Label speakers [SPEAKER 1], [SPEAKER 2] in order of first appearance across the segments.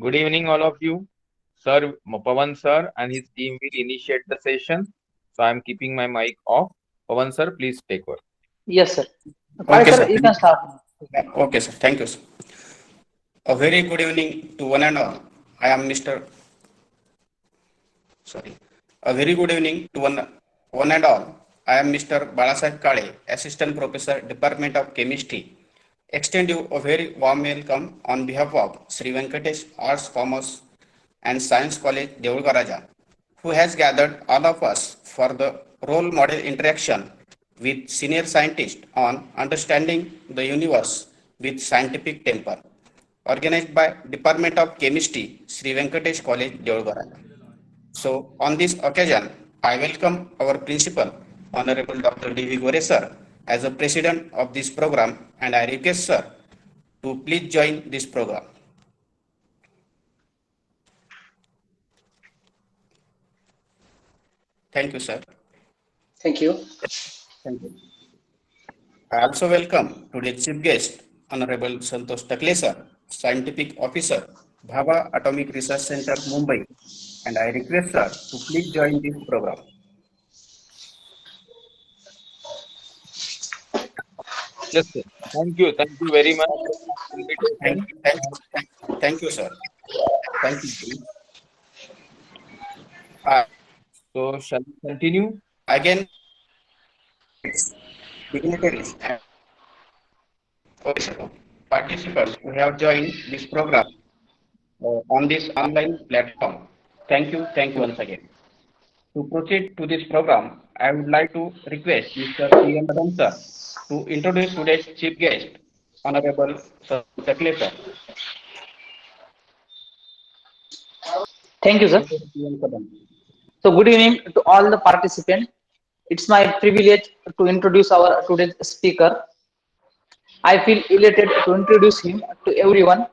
[SPEAKER 1] Good evening, all of you. Sir Pawan sir and his team will initiate the session. So I am keeping my mic off. Pawan sir, please take over.
[SPEAKER 2] Yes, sir. Pai,
[SPEAKER 3] Okay,
[SPEAKER 2] sir,
[SPEAKER 3] sir.
[SPEAKER 2] you can start now.
[SPEAKER 3] Okay, sir. Thank you, sir. A very good evening to one and all. I am Mr. Sorry. A very good evening to one and all. I am Mr. Balasaheb Kale, Assistant Professor, Department of Chemistry. Extend you a very warm welcome on behalf of Sri Venkatesh Arts, Commerce and Science College, Devulgaraja, who has gathered all of us for the role model interaction with senior scientists on understanding the universe with scientific temper, organized by Department of Chemistry, Sri Venkatesh College, Devulgaraja. So, on this occasion, I welcome our principal, Honorable Dr. D.V. Gore sir, as the president of this program, and I request sir to please join this program. Thank you, sir.
[SPEAKER 2] Thank you.
[SPEAKER 3] Thank you. I also welcome today's chief guest, Honorable Santosh Takle sir, Scientific Officer, Bhabha Atomic Research Center, Mumbai, and I request sir to please join this program.
[SPEAKER 1] Yes, sir. Thank you. Thank you very much for the
[SPEAKER 3] Thank,
[SPEAKER 1] invitation.
[SPEAKER 3] thank, thank you, sir. Thank you. Uh,
[SPEAKER 1] So shall we continue?
[SPEAKER 3] Again, dignitaries and participants who have joined this program on this online platform. Thank you once again. To proceed to this program, I would like to request Mr. P.M. Madan sir to introduce today's chief guest, Honorable Santosh Takle sir.
[SPEAKER 2] Thank you, sir.
[SPEAKER 3] PM Madan.
[SPEAKER 2] So, good evening to all the participants. It's my privilege to introduce our today's speaker. I feel elated to introduce him to everyone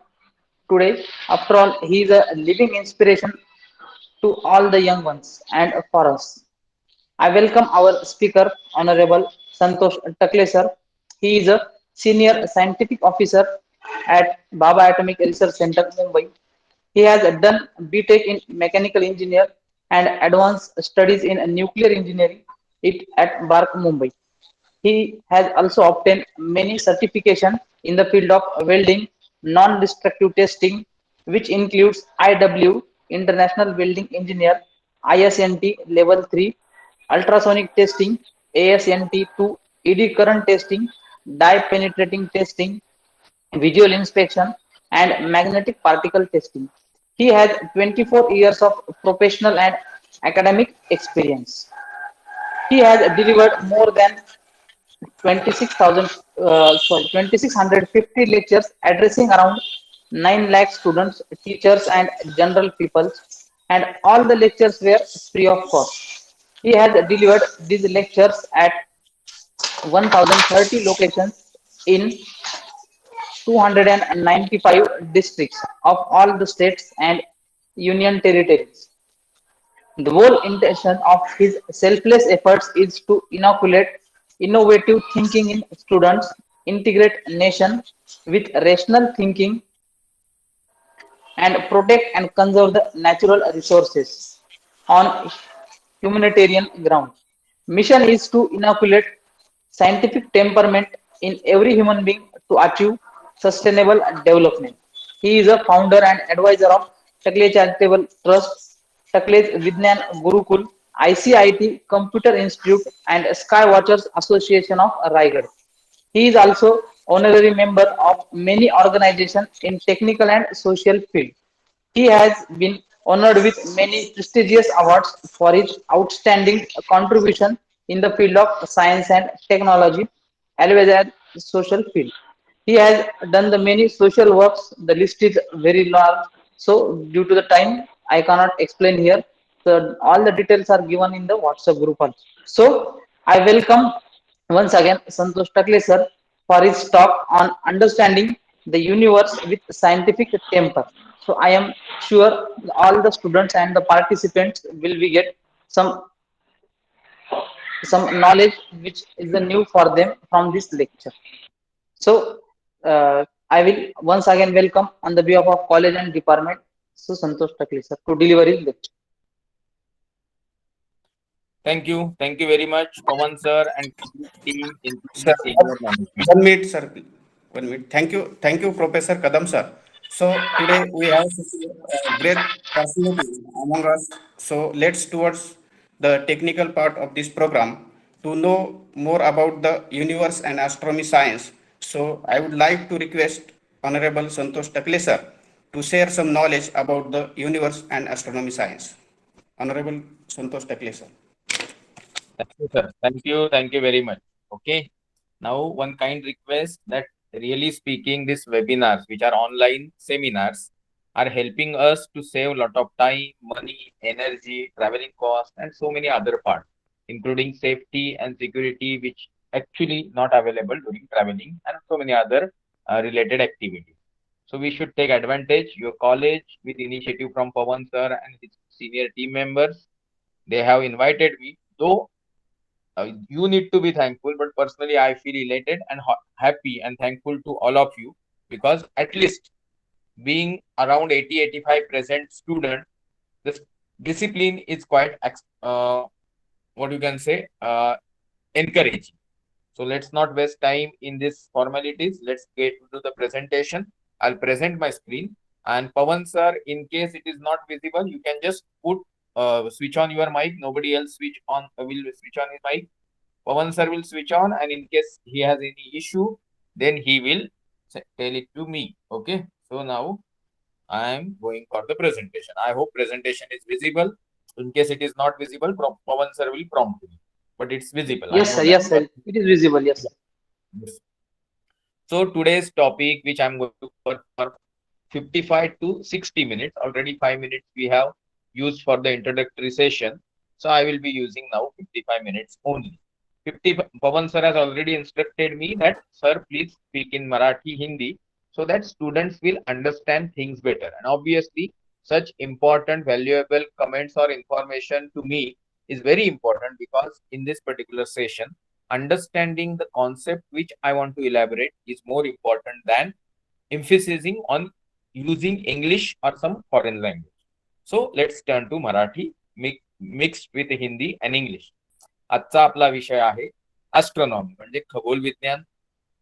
[SPEAKER 2] today. After all, he is a living inspiration to all the young ones and for us. I welcome our speaker, Honorable Santosh Takle sir. He is a senior scientific officer at Baba Atomic Research Center, Mumbai. He has done BTech in mechanical engineer and advanced studies in nuclear engineering at BARC, Mumbai. He has also obtained many certifications in the field of welding, non-destructive testing, which includes IW, International Welding Engineer, ISNT Level 3, ultrasonic testing, ASNT2, ED current testing, dye penetrating testing, visual inspection, and magnetic particle testing. He has 24 years of professional and academic experience. He has delivered more than 26,650 lectures addressing around 9 lakh students, teachers, and general people, and all the lectures were free of cost. He has delivered these lectures at 1030 locations in 295 districts of all the states and union territories. The whole intention of his selfless efforts is to inoculate innovative thinking in students, integrate nation with rational thinking, and protect and conserve the natural resources on humanitarian ground. Mission is to inoculate scientific temperament in every human being to achieve sustainable development. He is a founder and advisor of Takle Charitable Trust, Takle Vidyan Gurukul, ICIT Computer Institute, and Skywatchers Association of Raigad. He is also honorary member of many organizations in technical and social field. He has been honored with many prestigious awards for his outstanding contribution in the field of science and technology, as well as social field. He has done the many social works. The list is very large, so due to the time, I cannot explain here. So all the details are given in the WhatsApp group also. So I welcome once again Santosh Takle sir for his talk on understanding the universe with scientific temper. So I am sure all the students and the participants will be get some knowledge which is the new for them from this lecture. So I will once again welcome on the behalf of college and department. So Santosh Takle, sir, to deliver his lecture.
[SPEAKER 1] Thank you. Thank you very much, Pawan sir and team, including
[SPEAKER 3] Sir,
[SPEAKER 1] the senior management.
[SPEAKER 3] 1 minute, sir. 1 minute. Thank you, Professor Kadam, sir. So today we have great personality among us. So let's towards the technical part of this program to know more about the universe and astronomy science. So I would like to request Honorable Santosh Takle, sir, to share some knowledge about the universe and astronomy science. Honorable Santosh Takle, sir.
[SPEAKER 1] Thank you, sir. Thank you. Thank you very much. Okay. Now, one kind request that really speaking, these webinars, which are online seminars, are helping us to save a lot of time, money, energy, traveling cost, and so many other parts, including safety and security, which actually not available during traveling, and so many other related activities. So we should take advantage. Your college, with initiative from Pawan sir and his senior team members, they have invited me, though you need to be thankful, but personally I feel elated and happy and thankful to all of you, because at least being around 80-85 present student, this discipline is quite what you can say, encouraging. So let's not waste time in these formalities. Let's get into the presentation. I'll present my screen, and Pawan sir, in case it is not visible, you can just put switch on your mic. Nobody else will switch on his mic. Pawan sir will switch on, and in case he has any issue, then he will tell it to me. Okay. So now I am going for the presentation. I hope presentation is visible. In case it is not visible, Pawan sir will prompt me. But it's visible. I
[SPEAKER 2] Yes,
[SPEAKER 1] know
[SPEAKER 2] sir.
[SPEAKER 1] that.
[SPEAKER 2] Yes, sir. It is visible. Yes.
[SPEAKER 1] Yes. So today's topic, which I'm going to cover for 55 to 60 minutes, already 5 minutes we have used for the introductory session. So I will be using now 55 minutes only. Pawan sir has already instructed me that, sir, please speak in Marathi, Hindi, so that students will understand things better. And obviously, such important, valuable comments or information to me is very important, because in this particular session, understanding the concept which I want to elaborate is more important than emphasizing on using English or some foreign language. So let's turn to Marathi mixed with Hindi and English. आजचा आपला विषय आहे astronomy, म्हणजे खगोल विज्ञान,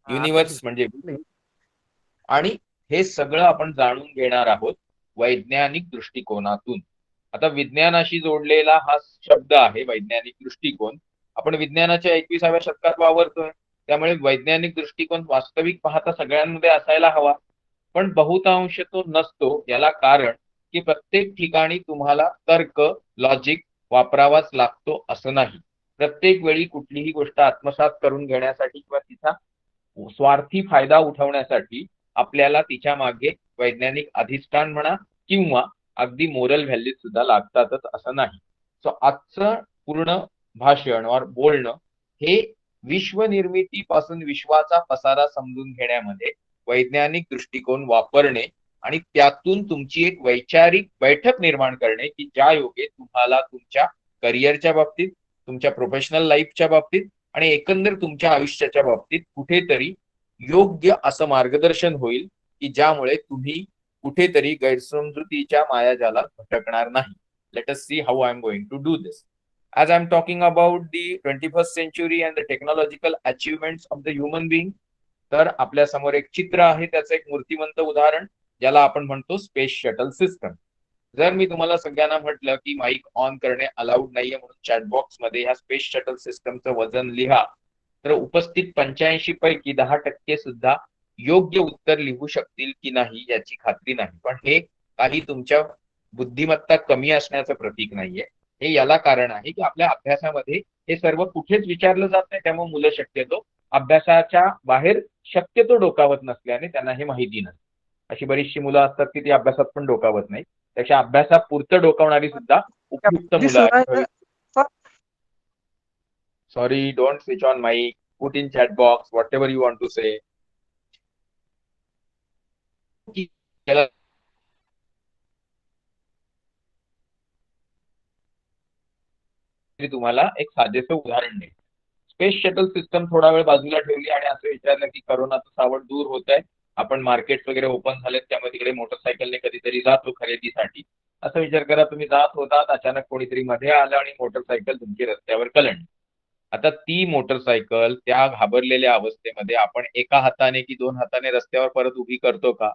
[SPEAKER 1] universe म्हणजे आणि हे सगळं आपण जाणून घेणार आहोत वैज्ञानिक दृष्टिकोनातून. आता विज्ञानाशी जोडलेला हा शब्द आहे वैज्ञानिक दृष्टिकोन. आपण विज्ञानाच्या 21व्या शतकात वावरतोय, त्यामुळे वैज्ञानिक दृष्टिकोन वास्तविक पाहता सगळ्यांमध्ये असायला हवा, पण बहुतांश तो नसतो. याला कारण की प्रत्येक ठिकाणी तुम्हाला तर्क, लॉजिक वापरावाच लागतो असं नाही. प्रत्येक वेळी कुठलीही गोष्ट आत्मसात करून घेण्यासाठी किंवा तिचा स्वार्थी फायदा उठवण्यासाठी आपल्याला तिच्या मागे वैज्ञानिक अधिष्ठान म्हणा किंवा अगदी मोरल व्हॅल्यूज सुद्धा लागतातच असं नाही. सो आजचं पूर्ण भाषण और बोलणं हे विश्वनिर्मितीपासून विश्वाचा पसारा समजून घेण्यामध्ये वैज्ञानिक दृष्टिकोन वापरणे आणि त्यातून तुमची एक वैचारिक बैठक निर्माण करणे, की ज्या योगे तुम्हाला तुमच्या करिअरच्या बाबतीत, तुमच्या प्रोफेशनल लाईफच्या बाबतीत आणि एकंदर तुमच्या आयुष्याच्या बाबतीत कुठेतरी योग्य असं मार्गदर्शन होईल, की ज्यामुळे तुम्ही कुठेतरी गैरसमजुतीच्या मायाजालात भटकणार नाही. Let us see how I am going to do this. As I'm talking about the 21st century and the technological achievements of the human being, तर आपल्या समोर एक चित्र आहे, त्याचं एक मूर्तिमंत उदाहरण, ज्याला आपण म्हणतो स्पेस शटल सिस्टम. जर मी तुम्हाला सगळ्यांना म्हटलं की माईक ऑन करणे अलाउड नाहीये म्हणून चॅट बॉक्स मध्ये ह्या स्पेस शटल सिस्टमचं वजन लिहा, तर उपस्थित 85 पैकी 10% सुद्धा योग्य उत्तर लिहू शकतील की नाही याची खात्री नाही. पण हे काही तुमच्या बुद्धिमत्ता कमी असण्याचं प्रतीक नाहीये. हे याला कारण आहे की आपल्या अभ्यासामध्ये हे सर्व कुठेच विचारलं जात नाही, त्यामुळे मुलं शक्यतो अभ्यासाच्या बाहेर शक्यतो डोकावत नसल्याने त्यांना हे माहिती नसतं. अशी बरीचशी मुलं असतात की ती अभ्यासात पण डोकावत नाही, त्याच्या अभ्यासापुरतं डोकावणारी सुद्धा उपयुक्त मुलं आहेत. Sorry, don't switch on mic, put in chat box whatever you want to say. तुम्हाला एक साधेसं उदाहरण देतो. स्पेस शटल सिस्टम थोडा वेळ बाजूला ठेवली आणि असं विचारलं की करोनाचं सावट दूर होत आहे, आपण मार्केट वगैरे ओपन झालेत त्यामुळे तिकडे मोटरसायकलने कधीतरी जातो खरेदीसाठी. असा विचार करा तुम्ही जात होतात, अचानक कोणीतरी मध्ये आलं आणि मोटरसायकल तुमची रस्त्यावर कलंडली. आता ती मोटरसायकल त्या घाबरलेल्या अवस्थेमध्ये आपण एका हाताने की दोन हाताने रस्त्यावर परत उभी करतो का?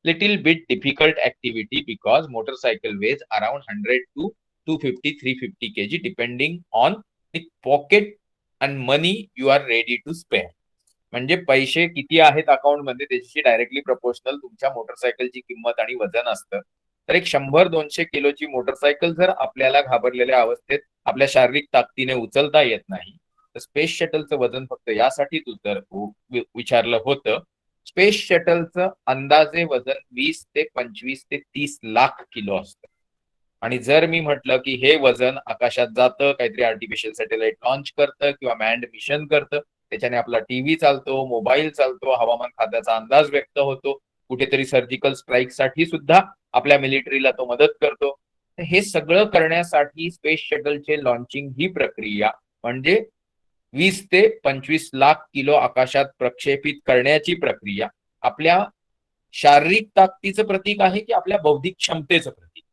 [SPEAKER 1] Little bit difficult activity because motorcycle weighs around 100 to 250 350 kg depending on the pocket and money you are ready to spare. म्हणजे पैसे किती आहेत अकाउंटमध्ये त्याच्याशी डायरेक्टली प्रपोर्शनल तुमच्या मोटरसायकलची किंमत आणि वजन असतं. तर एक 100-200 किलोची मोटरसायकल जर आपल्याला घाबरलेल्या अवस्थेत आपल्या शारीरिक ताकदीने उचलता येत नाही, तर स्पेस शटलचं वजन फक्त यासाठीच विचारलं होतं. स्पेस शटलचं अंदाजे वजन 20 ते 25 ते 30 लाख किलो असतं. आणि जर मी म्हटलं की हे वजन आकाशात जातं, काहीतरी आर्टिफिशियल सॅटेलाइट लॉन्च करतं किंवा मॅन्ड मिशन करतं, त्याच्याने आपला टीव्ही चालतो, मोबाईल चालतो, हवामान खात्याचा अंदाज व्यक्त होतो, कुठेतरी सर्जिकल स्ट्राईक साठी सुद्धा आपल्या मिलिटरीला तो मदत करतो. हे सगळं करण्यासाठी स्पेस शटलचे लॉन्चिंग ही प्रक्रिया म्हणजे 20 ते 25 लाख किलो आकाशात प्रक्षेपित करण्याची प्रक्रिया आपल्या शारीरिक ताकदीचं प्रतीक आहे की आपल्या बौद्धिक क्षमतेचं प्रतीक?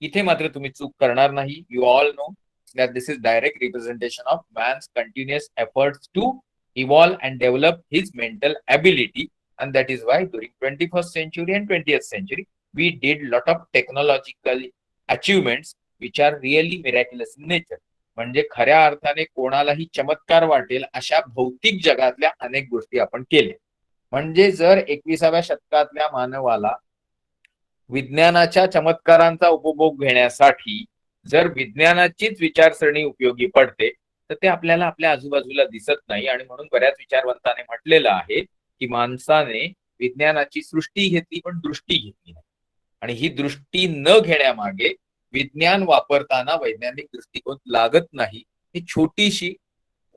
[SPEAKER 1] इथे मात्र तुम्ही चूक करणार नाही. You all know that this is direct representation of man's continuous efforts to evolve and develop his mental ability, and that is why during 21st century and 20th century we did lot of technological achievements which are really miraculous in nature. म्हणजे खऱ्या अर्थाने कोणालाही चमत्कार वाटेल अशा भौतिक जगातल्या अनेक गोष्टी आपण केल्या. म्हणजे जर 21व्या शतकातल्या मानवाला विज्ञानाच्या चमत्कारांचा उपभोग घेण्यासाठी जर विज्ञानाचीच विचारसरणी उपयोगी पडते, तर ते आपल्याला आपल्या आजूबाजूला दिसत नाही. आणि म्हणून बऱ्याच विचारवंतांनी म्हटलेलं आहे की माणसाने विज्ञानाची सृष्टी घेतली पण दृष्टी घेतली नाही. आणि ही दृष्टी न घेण्यामागे विज्ञान वापरताना वैज्ञानिक दृष्टिकोन लागत नाही. ही छोटीशी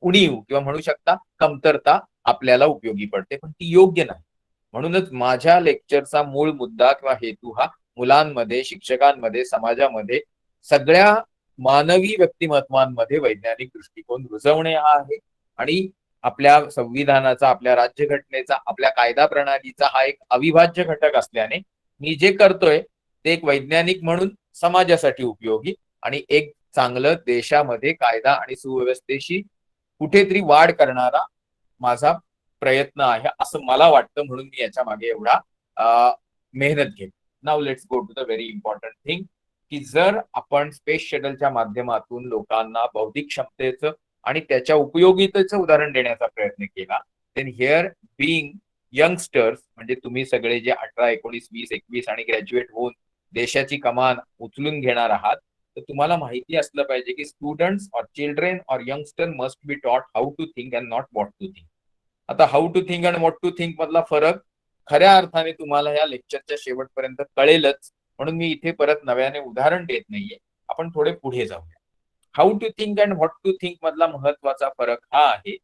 [SPEAKER 1] उणीव किंवा म्हणू शकता कमतरता आपल्याला उपयोगी पडते, पण ती योग्य नाही. म्हणूनच माझ्या लेक्चरचा मूळ मुद्दा किंवा हेतू हा मुलांमध्ये, शिक्षकांमध्ये, समाजामध्ये सगळ्या मानवी व्यक्तिमत्वांमध्ये वैज्ञानिक दृष्टिकोन रुजवणे हा आहे. आणि आपल्या संविधानाचा, आपल्या राज्यघटनेचा, आपल्या कायदा प्रणालीचा हा एक अविभाज्य घटक असल्याने मी जे करतोय ते एक वैज्ञानिक म्हणून समाजासाठी उपयोगी आणि एक चांगलं देशामध्ये कायदा आणि सुव्यवस्थेशी कुठेतरी वाढ करणारा माझा प्रयत्न आहे असं मला वाटतं. म्हणून मी याच्या मागे एवढा मेहनत घेतो. Now let's go to the very important thing की जर आपण स्पेस शटलच्या माध्यमातून लोकांना बौद्धिक क्षमतेचं आणि त्याच्या उपयोगितेचं उदाहरण देण्याचा प्रयत्न केला, देन हिअर बिईंग यंगस्टर्स म्हणजे तुम्ही सगळे जे 18, 19, 20, 21 आणि ग्रॅज्युएट होऊन देशाची कमान उचलून घेणार आहात, तर तुम्हाला माहिती असलं पाहिजे की स्टुडंट्स और चिल्ड्रेन और youngster must be taught how to think and not what to think. आता how to think and what to think मधला फरक खऱ्या अर्थाने तुम्हाला या लेक्चरच्या शेवटपर्यंत कळेलच. म्हणून मी इथे परत नव्याने उदाहरण देत नाहीये. आपण थोडे पुढे जाऊया. How to think and what to think मधला महत्वाचा फरक हा आहे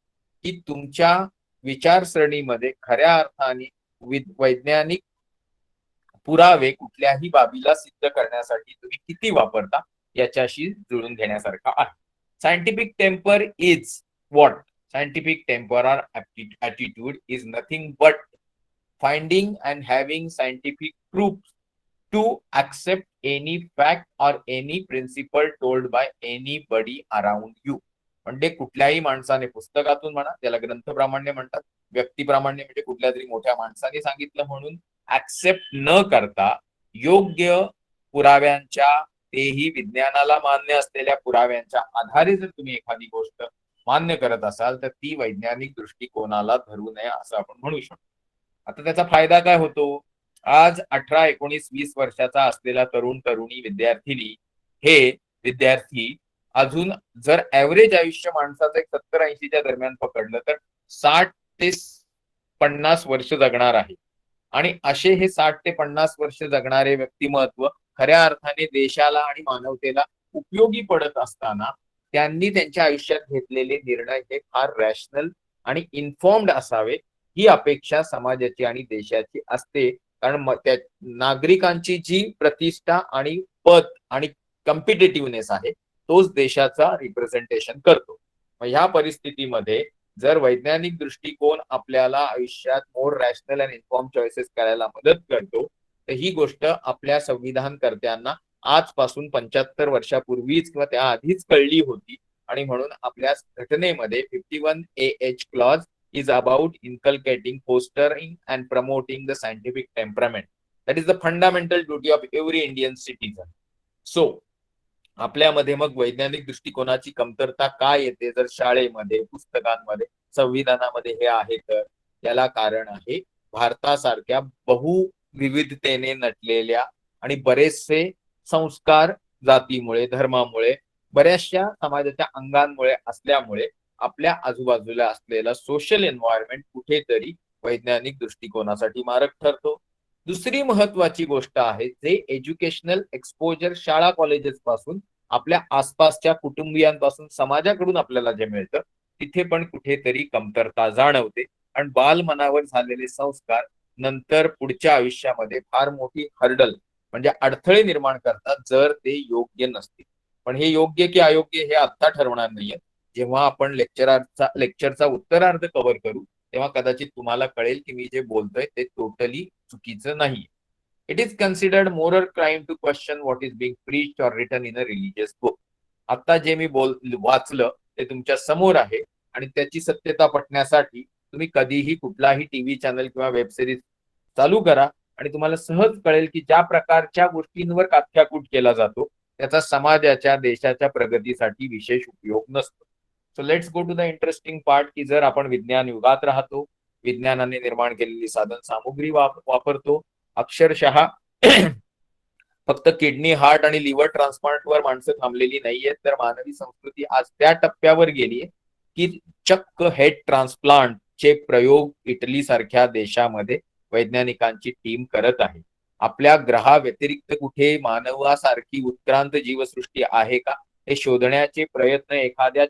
[SPEAKER 1] की तुमच्या विचारसरणीमध्ये खऱ्या अर्थाने वैज्ञानिक पुरावे कुठल्याही बाबीला सिद्ध करण्यासाठी तुम्ही किती वापरता याच्याशी जुळून घेण्यासारखा आहे. Scientific temper is what? Scientific temper or attitude is nothing but finding and having scientific proofs to accept any fact or any principle told by anybody around you. म्हणजे कुठल्याही माणसाने पुस्तकातून म्हणा, त्याला ग्रंथप्रामाण्य म्हणतात, व्यक्तिप्रामाण्य म्हणजे कुठल्या तरी मोठ्या माणसाने सांगितलं म्हणून ऍक्सेप्ट न करता योग्य पुराव्यांच्या, तेही विज्ञानाला मान्य असलेल्या पुराव्यांच्या आधारे जर तुम्ही एखादी गोष्ट मान्य करत असाल तर ती वैज्ञानिक दृष्टिकोनाला धरू नये असं आपण म्हणू शकतो. आता त्याचा फायदा काय होतो? आज 18, 19, 20 वर्षाचा असलेला तरुण, तरुणी, विद्यार्थी अजून जर ऍव्हरेज आयुष्य माणसाचं 70-80च्या दरम्यान पकडलं तर 60 ते 50 वर्ष जगणार आहे. आणि असे हे 60 ते 50 वर्ष जगणारे व्यक्तिमत्व खऱ्या अर्थाने देशाला आणि मानवतेला उपयोगी पडत असताना त्यांनी त्यांच्या आयुष्यात घेतलेले निर्णय हे फार रॅशनल आणि इन्फॉर्म्ड असावे ही अपेक्षा समाजाची आणि देशाची असते. कारण नागरिकांची जी प्रतिष्ठा आणि पद आणि कॉम्पिटिटिव्हनेस आहे तोच देशाचा रिप्रेझेंटेशन करतो. ह्या परिस्थितीमध्ये जर वैज्ञानिक दृष्टिकोन आपल्याला आयुष्यात मोर रॅशनल अँड इन्फॉर्म चॉईसेस करायला मदत करतो, तर ही गोष्ट आपल्या संविधानकर्त्यांना आजपासून 75 वर्षापूर्वीच किंवा त्या आधीच कळली होती. आणि म्हणून आपल्या घटनेमध्ये 51AH clause is about inculcating, fostering and promoting the scientific temperament. That is the fundamental duty of every Indian citizen. So, आपल्यामध्ये मग वैज्ञानिक दृष्टिकोनाची कमतरता काय येते जर शाळेमध्ये, पुस्तकांमध्ये, संविधानामध्ये हे आहे, तर याला कारण आहे भारतासारख्या बहुविविधतेने नटलेल्या आणि बरेचसे संस्कार जातीमुळे, धर्मामुळे, बऱ्याचशा समाजाच्या अंगांमुळे असल्यामुळे आपल्या आजूबाजूला असलेला सोशल एन्व्हायरमेंट कुठेतरी वैज्ञानिक दृष्टिकोनासाठी मारक ठरतो. दुसरी महत्वाची गोष्ट आहे जे एज्युकेशनल एक्सपोजर शाळा कॉलेजेस पासून, आपल्या आसपासच्या कुटुंबियांपासून, समाजाकडून आपल्याला जे मिळतं तिथे पण कुठेतरी कमतरता जाणवते. आणि बालमनावर झालेले संस्कार नंतर पुढच्या आयुष्यामध्ये फार मोठी हर्डल म्हणजे अडथळे निर्माण करतात जर ते योग्य नसतील. पण हे योग्य की अयोग्य हे आता ठरवणार नाहीये. जेव्हा आपण लेक्चरचा उत्तरार्ध कव्हर करू तेव्हा कदाचित तुम्हाला कळेल की मी जे बोलतोय ते टोटली चुकीचं नाही. It is considered moral crime to question what is being preached or written in a religious book. आता जे मी वाचलं ते तुमच्या समोर आहे आणि त्याची सत्यता पटण्यासाठी तुम्ही कधीही कुठलाही टीव्ही चॅनल किंवा वेबसिरीज चालू करा आणि तुम्हाला सहज कळेल की ज्या प्रकारच्या गोष्टींवर काथ्याकूट केला जातो त्याचा समाजाच्या, देशाच्या प्रगतीसाठी विशेष उपयोग नसतो. So let's go to the interesting part की जर आपण विज्ञान युगात राहतो, विज्ञानाने निर्माण केलेली साधन सामुग्री वापरतो, अक्षरशः फक्त किडनी, हार्ट आणि लिव्हर ट्रान्सप्लांटवर माणसं थांबलेली नाहीयेत, तर मानवी संस्कृती आज त्या टप्प्यावर गेलीये की चक्क हेड ट्रान्सप्लांटचे प्रयोग इटली सारख्या देशामध्ये वैज्ञानिकांची टीम करत आहे. आपल्या ग्रहा व्यतिरिक्त कुठे मानवासारखी उत्क्रांत जीवसृष्टी आहे का हे शोधण्याचे प्रयत्न एखाद्या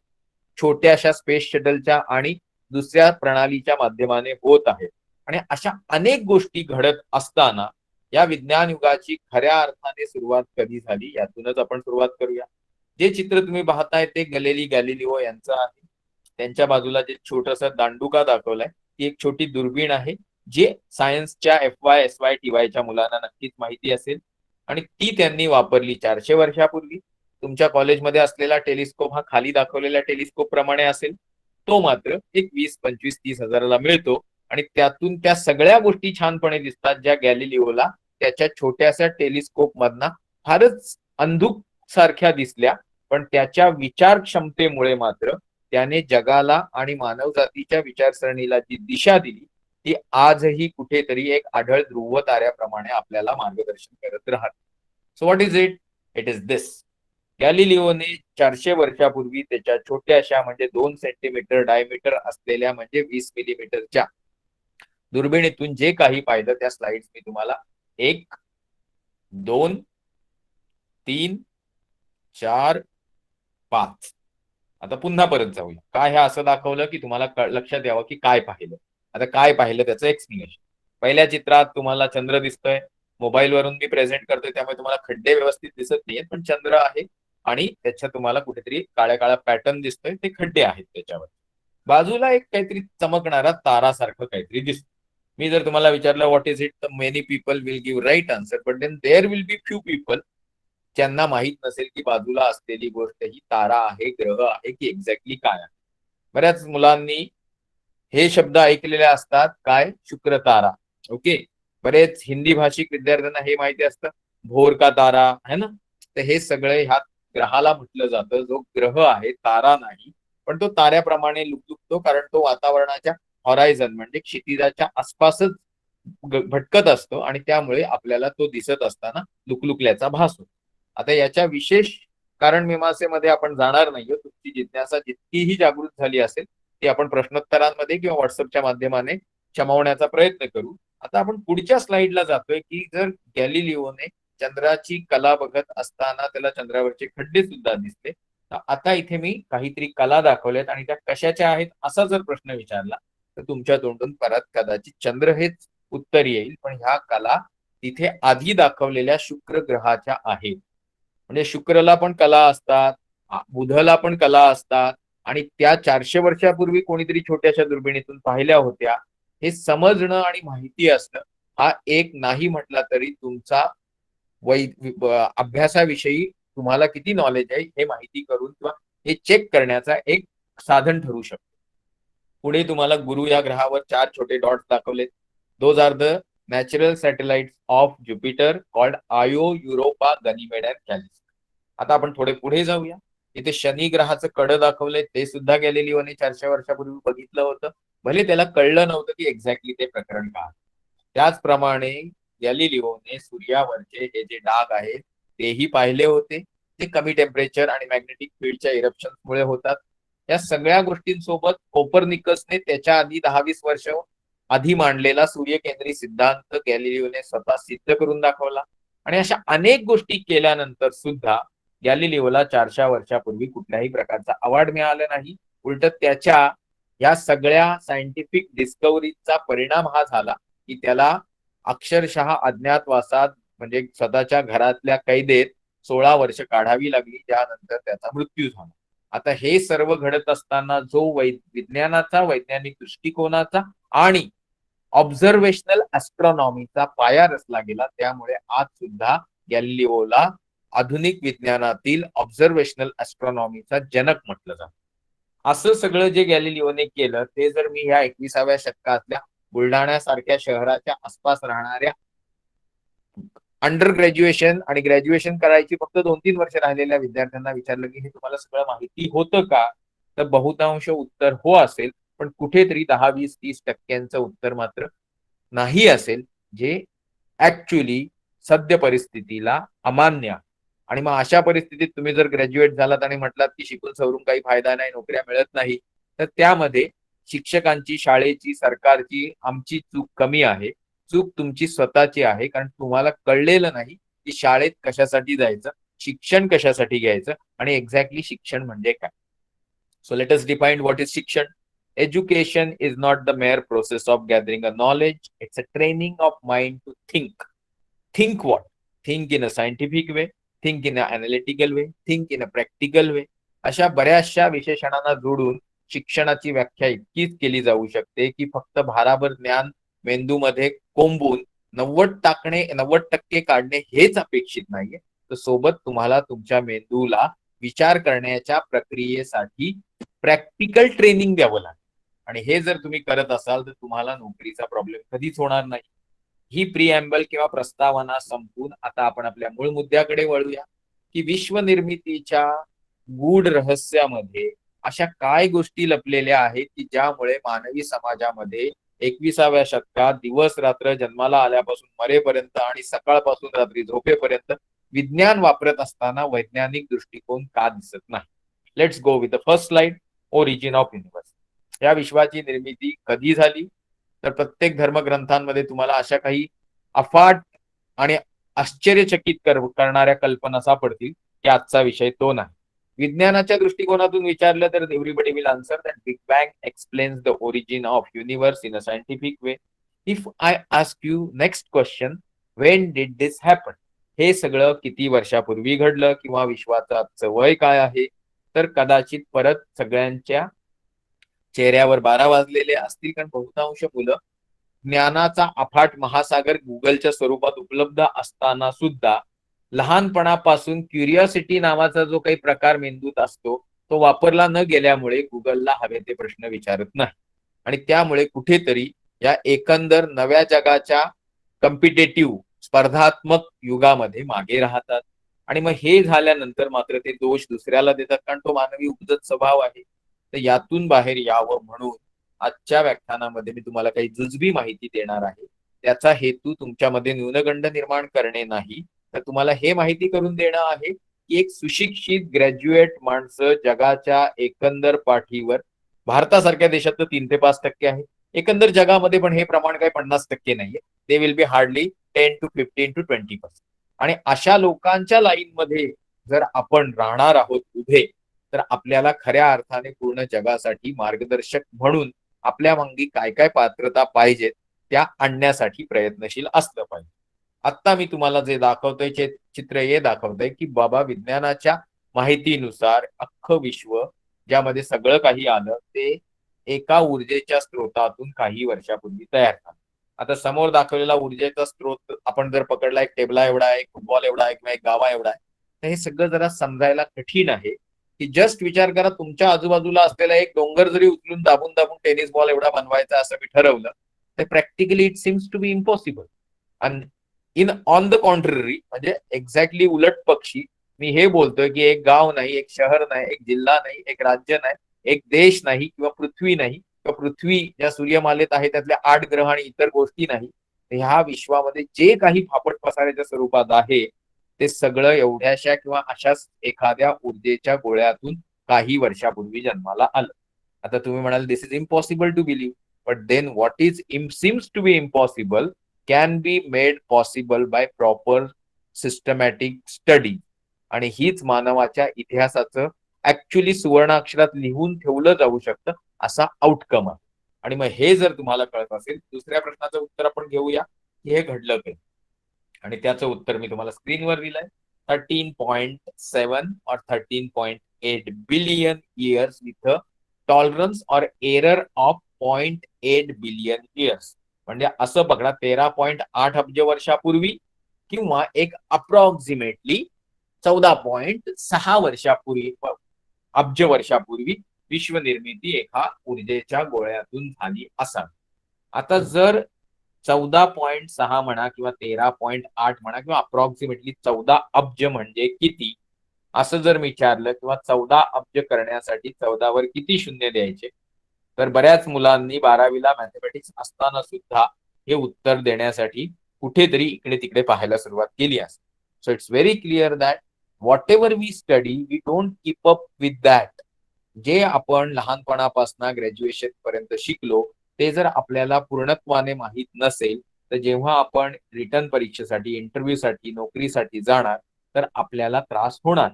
[SPEAKER 1] छोट्याशा स्पेस शटलच्या आणि दुसऱ्या प्रणालीच्या माध्यमाने होत आहेत. आणि अशा अनेक गोष्टी घडत असताना या विज्ञान युगाची खऱ्या अर्थाने सुरुवात कधी झाली यातूनच आपण सुरुवात करूया. जे चित्र तुम्ही पाहताय ते गॅलिलिओ यांचं आहे. त्यांच्या बाजूला जे छोटस दांडुका दाखवलाय ती एक छोटी दुर्बीण आहे, जे सायन्सच्या FY SY TY च्या मुलांना नक्कीच माहिती असेल. आणि ती त्यांनी वापरली 400 वर्षापूर्वी. तुमच्या कॉलेजमध्ये असलेला टेलिस्कोप हा खाली दाखवलेल्या टेलिस्कोप प्रमाणे असेल. तो मात्र एक 20, 25, 30 हजाराला मिळतो आणि त्यातून त्या सगळ्या गोष्टी छानपणे दिसतात ज्या गॅलिलिओला त्याच्या छोट्याशा टेलिस्कोप मधना फारच अंधुक सारख्या दिसल्या. पण त्याच्या विचार क्षमतेमुळे मात्र त्याने जगाला आणि मानवजातीच्या विचारसरणीला जी दिशा दिली ती आजही कुठेतरी एक आढळ ध्रुव ताऱ्याप्रमाणे आपल्याला मार्गदर्शन करत राहते. So what is it? It is this. गॅलिलिओने 400 वर्षापूर्वी त्याच्या छोट्याशा म्हणजे 2 सेंटीमीटर डायमीटर असलेल्या म्हणजे 20 मिलीमीटरच्या दुर्बिणीतून जे काही पाहिलं त्या स्लाइड्स मी तुम्हाला 1, 2, 3, 4, 5 आता पुन्हा परत जाऊया. काय हे असं दाखवलं की तुम्हाला लक्षात यावं की काय पाहिलं. आता काय पाहिलं त्याचं एक्सप्लेनेशन. पहिल्या चित्रात तुम्हाला चंद्र दिसतोय. मोबाईल वरून मी प्रेझेंट करतोय त्यामुळे तुम्हाला खड्डे व्यवस्थित दिसत नाहीयेत, पण चंद्र आहे आणि त्याच्या तुम्हाला कुठेतरी काळ्या काळ्या पॅटर्न दिसतोय, ते खड्डे आहेत त्याच्यावर. बाजूला एक काहीतरी चमकणारा तारासारखं काहीतरी दिसतं. मी जर तुम्हाला विचारलं व्हॉट इज इट, तर many people will give right answer, but then there will be few people ज्यांना माहित नसेल की बाजूला असलेली गोष्ट ही तारा आहे, ग्रह आहे की एक्झॅक्टली काय आहे. बऱ्याच मुलांनी हे शब्द ऐकलेले असतात, काय, शुक्र तारा. ओके, बरेच हिंदी भाषिक विद्यार्थ्यांना हे माहिती असतं, भोर का तारा है ना. तर हे सगळे ह्या ग्रहाला म्हटलं जातं, जो ग्रह आहे, तारा नाही. पण तो ताऱ्याप्रमाणे लुकलुकतो कारण तो वातावरणाच्या हॉरायझन म्हणजे क्षितिजाच्या आसपासच भटकत असतो आणि त्यामुळे आपल्याला तो दिसत असताना लुकलुकल्याचा भास होतो. आता याच्या विशेष कारण मीमांसेमध्ये आपण जाणार नाहीये. तुमची जिज्ञासा जितकीही जागृत झाली असेल ती आपण प्रश्नोत्तरांमध्ये किंवा व्हॉट्सअपच्या माध्यमाने शमवण्याचा प्रयत्न करू. आता आपण पुढच्या स्लाइडला जातोय की जर गॅलिलिओने चंद्राची कला बघत असताना त्याला चंद्रावरचे खड्डे सुद्धा दिसले, तर आता इथे मी काहीतरी कला दाखवल्यात आणि त्या कशाच्या आहेत असा जर प्रश्न विचारला तर तुमच्या तोंडून परत कदाचित चंद्र हेच उत्तर येईल. पण ह्या कला तिथे आधी दाखवलेल्या शुक्र ग्रहाच्या आहेत. म्हणजे शुक्रला पण कला असतात, बुधला पण कला असतात आणि त्या 400 वर्षापूर्वी कोणीतरी छोट्याशा दुर्बिणीतून पाहिल्या होत्या, हे समजणं आणि माहिती असणं हा एक नाही म्हटला तरी तुमचा अभ्यासाविषयी तुम्हाला किती नॉलेज आहे हे माहिती करून किंवा हे चेक करण्याचा एक साधन ठरू शकतो. पुढे तुम्हाला गुरु या ग्रहावर 4 छोटे डॉट्स दाखवलेत. Those are the natural satellites of Jupiter called Io, Europa, Ganymede and Callisto. आता आपण थोडे पुढे जाऊया. इथे शनी ग्रहाचं कडं दाखवलंय, ते सुद्धा गॅलिलिओने 400 वर्षापूर्वी बघितलं होतं. भले त्याला कळलं नव्हतं की एक्झॅक्टली ते प्रकरण काय. त्याचप्रमाणे गॅलिलिओने सूर्यावरचे हे जे डाग आहेत तेही पाहिले होते. ते कमी टेम्परेचर आणि मॅग्नेटिक फील्डच्या इरप्शनमुळे होतात. या सगळ्या गोष्टींसोबत कोपर्निकसने त्याच्या आधी 10-20 वर्ष आधी मांडलेला सूर्यकेंद्री सिद्धांत गॅलिलिओने स्वतः सिद्ध करून दाखवला. आणि अशा अनेक गोष्टी केल्यानंतर सुद्धा गॅलिलिओला 400 वर्षापूर्वी कुठल्याही प्रकारचा अवॉर्ड मिळाला नाही. उलट त्याच्या या सगळ्या सायंटिफिक डिस्कव्हरीचा परिणाम हा झाला की त्याला अक्षरशः अज्ञातवासात म्हणजे स्वतःच्या घरातल्या कैदेत 16 वर्ष काढावी लागली, त्यानंतर त्याचा मृत्यू झाला. आता हे सर्व घडत असताना जो विज्ञानाचा, वैज्ञानिक दृष्टिकोनाचा आणि ऑब्झर्वेशनल ऍस्ट्रॉनॉमीचा पाया रचला गेला, त्यामुळे आज सुद्धा गॅलिलिओला आधुनिक विज्ञानातील ऑब्झर्वेशनल ऍस्ट्रॉनॉमीचा जनक म्हटलं जातं. असं सगळं जे गॅलिलिओने केलं ते जर मी ह्या 21व्या शतकातल्या बुलढाण्यासारख्या शहराच्या आसपास राहणाऱ्या अंडर ग्रॅज्युएशन आणि ग्रॅज्युएशन करायची फक्त 2-3 वर्ष राहिलेल्या विद्यार्थ्यांना विचारलं की हे तुम्हाला सगळं माहिती होतं का, तर बहुतांश उत्तर हो असेल, पण कुठेतरी 10-20-30% उत्तर मात्र नाही असेल, जे ऍक्च्युली सद्य परिस्थितीला अमान्य. आणि मग अशा परिस्थितीत तुम्ही जर ग्रॅज्युएट झालात आणि म्हटलात की शिकून सवरून काही फायदा नाही, नोकऱ्या मिळत नाही, तर त्यामध्ये शिक्षकांची, शाळेची, सरकारची, आमची चूक कमी आहे. चूक तुमची स्वतःची आहे, कारण तुम्हाला कळलेलं नाही की शाळेत कशासाठी जायचं, शिक्षण कशासाठी घ्यायचं आणि एक्झॅक्टली शिक्षण म्हणजे काय. So let us define what is शिक्षण. Education is not the mere process of gathering a knowledge. It's a training of mind to think. Think what? Think in a scientific way, think in an analytical way, think in a practical way. अशा बऱ्याचशा विशेषणांना जोडून शिक्षणाची व्याख्या इतकीच केली जाऊ शकते की फक्त भाराभर ज्ञान मेंदूमध्ये कोंबून 90% काढणे हेच अपेक्षित नाहीये, तर सोबत तुम्हाला तुमच्या मेंदूला विचार करण्याच्या प्रक्रियेसाठी प्रॅक्टिकल ट्रेनिंग द्यावं लागेल. आणि हे जर तुम्ही करत असाल तर तुम्हाला नोकरीचा प्रॉब्लेम कधीच होणार नाही. ही प्रिएम्बल किंवा प्रस्तावना संपून आता आपण आपल्या मूळ मुद्द्याकडे वळूया की विश्वनिर्मितीच्या गूढ रहस्यामध्ये अशा काय गोष्टी लपलेल्या आहेत की ज्यामुळे मानवी समाजामध्ये 21व्या शतकात दिवस रात्र जन्माला आल्यापासून मरेपर्यंत आणि सकाळपासून रात्री झोपेपर्यंत विज्ञान वापरत असताना वैज्ञानिक दृष्टिकोन का दिसत नाही. Let's go with the first slide. Origin of universe. या विश्वाची निर्मिती कधी झाली, तर प्रत्येक धर्मग्रंथांमध्ये तुम्हाला अशा काही अफाट आणि आश्चर्यचकित करणाऱ्या कल्पना सापडतील की आजचा विषय तो नाही. विज्ञानाच्या दृष्टिकोनातून विचारलं तर everybody will answer that big bang explains the origin of universe in a scientific way. If I ask you next question, when did this happen, हे सगळं किती वर्षापूर्वी घडलं किंवा विश्वाचं आजचं वय काय आहे, तर कदाचित परत सगळ्यांच्या चेहऱ्यावर 12 वाजलेले असतील, कारण बहुतांश मुलं ज्ञानाचा अफाट महासागर गुगलच्या स्वरूपात उपलब्ध असताना सुद्धा लहानपणापासून क्युरिओसिटी नावाचा जो काही प्रकार मेंदूत असतो तो वापरला न गेल्यामुळे गुगलला हवे ते प्रश्न विचारत नाही. आणि त्यामुळे कुठेतरी या एकंदर नव्या जगाच्या कॉम्पिटेटिव्ह स्पर्धात्मक युगामध्ये मागे राहतात. आणि मग हे झाल्यानंतर मात्र ते दोष दुसऱ्याला देतात, कारण तो मानवी उपजत स्वभाव आहे. तर यातून बाहेर यावं म्हणून आजच्या व्याख्यानामध्ये मी तुम्हाला काही जुजबी माहिती देणार आहे. त्याचा हेतू तुमच्यामध्ये न्यूनगंड निर्माण करणे नाही, तर तुम्हाला हे माहिती करून देणं आहे की एक सुशिक्षित ग्रॅज्युएट माणसं जगाच्या एकंदर पाठीवर, भारतासारख्या देशात तर 3 ते 5% आहे, एकंदर जगामध्ये पण हे प्रमाण काही 50% नाहीये. They will be hardly 10 to 15 to 20%. आणि अशा लोकांच्या लाईनमध्ये जर आपण राहणार आहोत उभे, तर आपल्याला खऱ्या अर्थाने पूर्ण जगासाठी मार्गदर्शक म्हणून आपल्या मागे काय काय पात्रता पाहिजेत त्या आणण्यासाठी प्रयत्नशील असलं पाहिजे. आता मी तुम्हाला जे दाखवतोय चित्र हे दाखवतंय की बाबा विज्ञानाच्या माहितीनुसार अख्खं विश्व ज्यामध्ये सगळं काही आलं ते एका ऊर्जेच्या स्रोतातून काही वर्षापूर्वी तयार झालं. आता समोर दाखवलेला ऊर्जेचा स्रोत आपण जर पकडला, एक टेबला एवढा आहे, एक फुटबॉल एवढा आहे किंवा एक गावा एवढा आहे, तर हे सगळं जरा समजायला कठीण आहे. की जस्ट विचार करा, तुमच्या आजूबाजूला असलेला एक डोंगर जरी उचलून दाबून दाबून टेनिस बॉल एवढा बनवायचा असं मी ठरवलं, तर practically it seems to be impossible. आणि इन ऑन द कॉन्ट्ररी, म्हणजे एक्झॅक्टली उलट पक्षी, मी हे बोलतोय की एक गाव नाही, एक शहर नाही, एक जिल्हा नाही, एक राज्य नाही, एक देश नाही किंवा पृथ्वी नाही, किंवा पृथ्वी ज्या सूर्यमालेत आहे त्यातल्या 8 ग्रह आणि इतर गोष्टी नाही, तर ह्या विश्वामध्ये जे काही फापट पसाऱ्याच्या स्वरूपात आहे ते सगळं एवढ्याशा किंवा अशाच एखाद्या ऊर्जेच्या गोळ्यातून काही वर्षापूर्वी जन्माला आलं. आता तुम्ही म्हणाल this is impossible to believe, but then what is seems to be impossible can be made possible by proper systematic study. आणि हीच मानवाच्या इतिहासाचं ऍक्च्युली सुवर्णाक्षरात लिहून ठेवलं जाऊ शकतं असा आउटकम आहे. आणि मग हे जर तुम्हाला कळत असेल, दुसऱ्या प्रश्नाचं उत्तर आपण घेऊया की हे घडलं काय. आणि त्याचं उत्तर मी तुम्हाला स्क्रीनवर दिलंय. 13.7 और 13.8 बिलियन इयर्स विथ टॉलरन्स और एरर ऑफ 0.8 बिलियन इयर्स. म्हणजे असं पकडा 13.8 अब्ज वर्षापूर्वी किंवा एक अप्रॉक्सिमेटली 14.6 वर्षापूर्वी, अब्ज वर्षापूर्वी विश्वनिर्मिती एका ऊर्जेच्या गोळ्यातून झाली असावी. आता जर 14.6 म्हणा किंवा 13.8 म्हणा किंवा अप्रॉक्सिमेटली 14 अब्ज म्हणजे किती असं जर विचारलं, किंवा 14 अब्ज करण्यासाठी 14 वर किती शून्य द्यायचे, तर बऱ्याच मुलांनी 12वीला मॅथमॅटिक्स असताना सुद्धा हे उत्तर देण्यासाठी कुठेतरी इकडे तिकडे पाहायला सुरुवात केली असते. So it's very clear that whatever we study we don't keep up with that. जे आपण लहानपणापासून ग्रॅज्युएशन पर्यंत शिकलो ते जर आपल्याला पूर्णत्वाने माहीत नसेल, तर जेव्हा आपण रिटर्न परीक्षेसाठी, इंटरव्ह्यूसाठी, नोकरीसाठी जाणार तर आपल्याला त्रास होणार.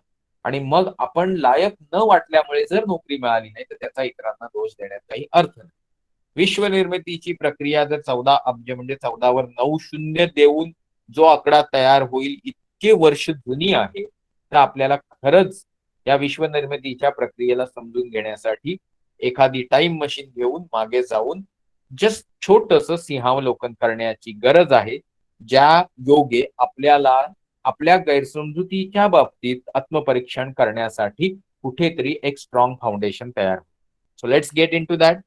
[SPEAKER 1] आणि मग आपण लायक न वाटल्यामुळे जर नोकरी मिळाली नाही तर त्याचा इतरांना दोष देण्यात काही अर्थ नाही. विश्वनिर्मितीची प्रक्रिया जर 14 अब्ज म्हणजे 14 वर 9 शून्य देऊन जो आकडा तयार होईल इतके वर्ष जुनी आहे, तर आपल्याला खरंच या विश्वनिर्मितीच्या प्रक्रियेला समजून घेण्यासाठी एखादी टाइम मशीन घेऊन मागे जाऊन जस्ट छोटस सिंहावलोकन करण्याची गरज आहे, ज्या योगे आपल्याला आपल्या गैरसमजुतीच्या बाबतीत आत्मपरीक्षण करण्यासाठी कुठेतरी एक स्ट्रॉंग फाउंडेशन तयार. So let's get into that.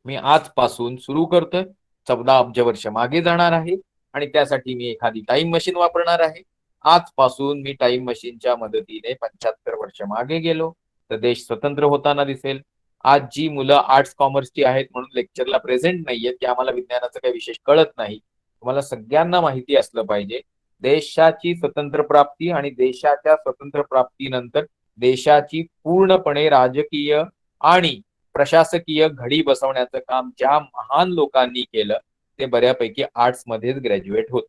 [SPEAKER 1] मी आजपासून सुरू करतोय, 14 अब्ज वर्ष मागे जाणार आहे आणि त्यासाठी मी एखादी टाइम मशीन वापरणार आहे. आजपासून मी टाइम मशीनच्या मदतीने 75 वर्ष मागे गेलो तर देश स्वतंत्र होताना दिसेल. आज जी मुलं आर्ट्स कॉमर्सची आहेत म्हणून लेक्चरला प्रेझेंट नाहीयेत की आम्हाला विज्ञानाचं काही विशेष कळत नाही, तुम्हाला सगळ्यांना माहिती असलं पाहिजे देशाची स्वतंत्र प्राप्ती आणि देशाच्या स्वतंत्र प्राप्तीनंतर देशाची पूर्णपणे राजकीय आणि प्रशासकीय घडी बसवण्याचं काम ज्या महान लोकांनी केलं ते बऱ्यापैकी आर्ट्स मध्येच ग्रॅज्युएट होत.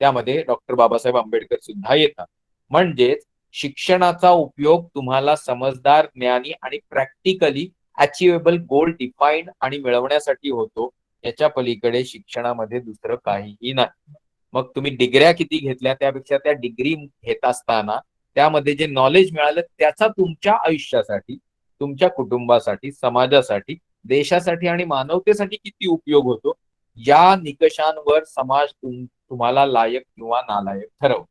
[SPEAKER 1] त्यामध्ये डॉक्टर बाबासाहेब आंबेडकर सुद्धा येतात. म्हणजेच शिक्षणाचा उपयोग तुम्हाला समजदार, ज्ञानी आणि प्रॅक्टिकली अचिवेबल गोल डिफाईन आणि मिळवण्यासाठी होतो. याच्या पलीकडे शिक्षणामध्ये दुसरं काहीही नाही. मग तुम्ही डिग्र्या किती घेतल्या त्यापेक्षा त्या डिग्री घेत असताना त्यामध्ये जे नॉलेज मिळालं त्याचा तुमच्या आयुष्यासाठी, तुमच्या कुटुंबासाठी, समाजासाठी, देशासाठी आणि मानवतेसाठी किती उपयोग होतो, या निकषांवर समाज तुम्हाला लायक किंवा नालायक ठरवतो.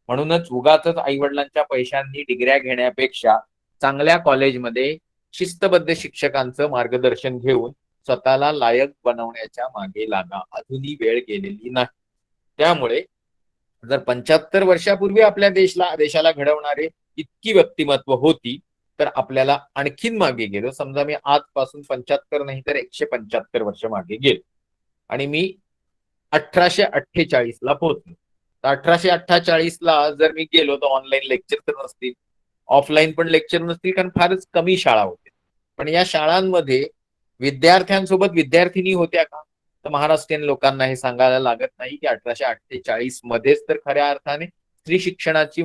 [SPEAKER 1] म्हणूनच उगाचच आई वडिलांच्या पैशांनी डिग्र्या घेण्यापेक्षा चांगल्या कॉलेजमध्ये शिस्तबद्ध शिक्षकांचं मार्गदर्शन घेऊन स्वतःला लायक बनवण्याच्या मागे लागा. अजूनही वेळ गेलेली नाही. त्यामुळे जर 75 वर्षापूर्वी आपल्या देशाला घडवणारे इतकी व्यक्तिमत्व होती तर आपल्याला आणखीन मागे गेलो. समजा मी आजपासून 75 नाही तर 175 वर्ष मागे गेलो आणि मी 1848 ला पोहोचलो. तर 1848 ला जर मी गेलो तर ऑनलाईन लेक्चर तर नसतील, ऑफलाईन पण लेक्चर नसतील, कारण फारच कमी शाळा होत्या. पण या शाळांमध्ये विद्यार्थ्यांसोबत विद्यार्थिनी होत्या का? तर महाराष्ट्रीयन लोकांना हे सांगायला लागत नाही की 1848 मध्येच तर खऱ्या अर्थाने स्त्री शिक्षणाची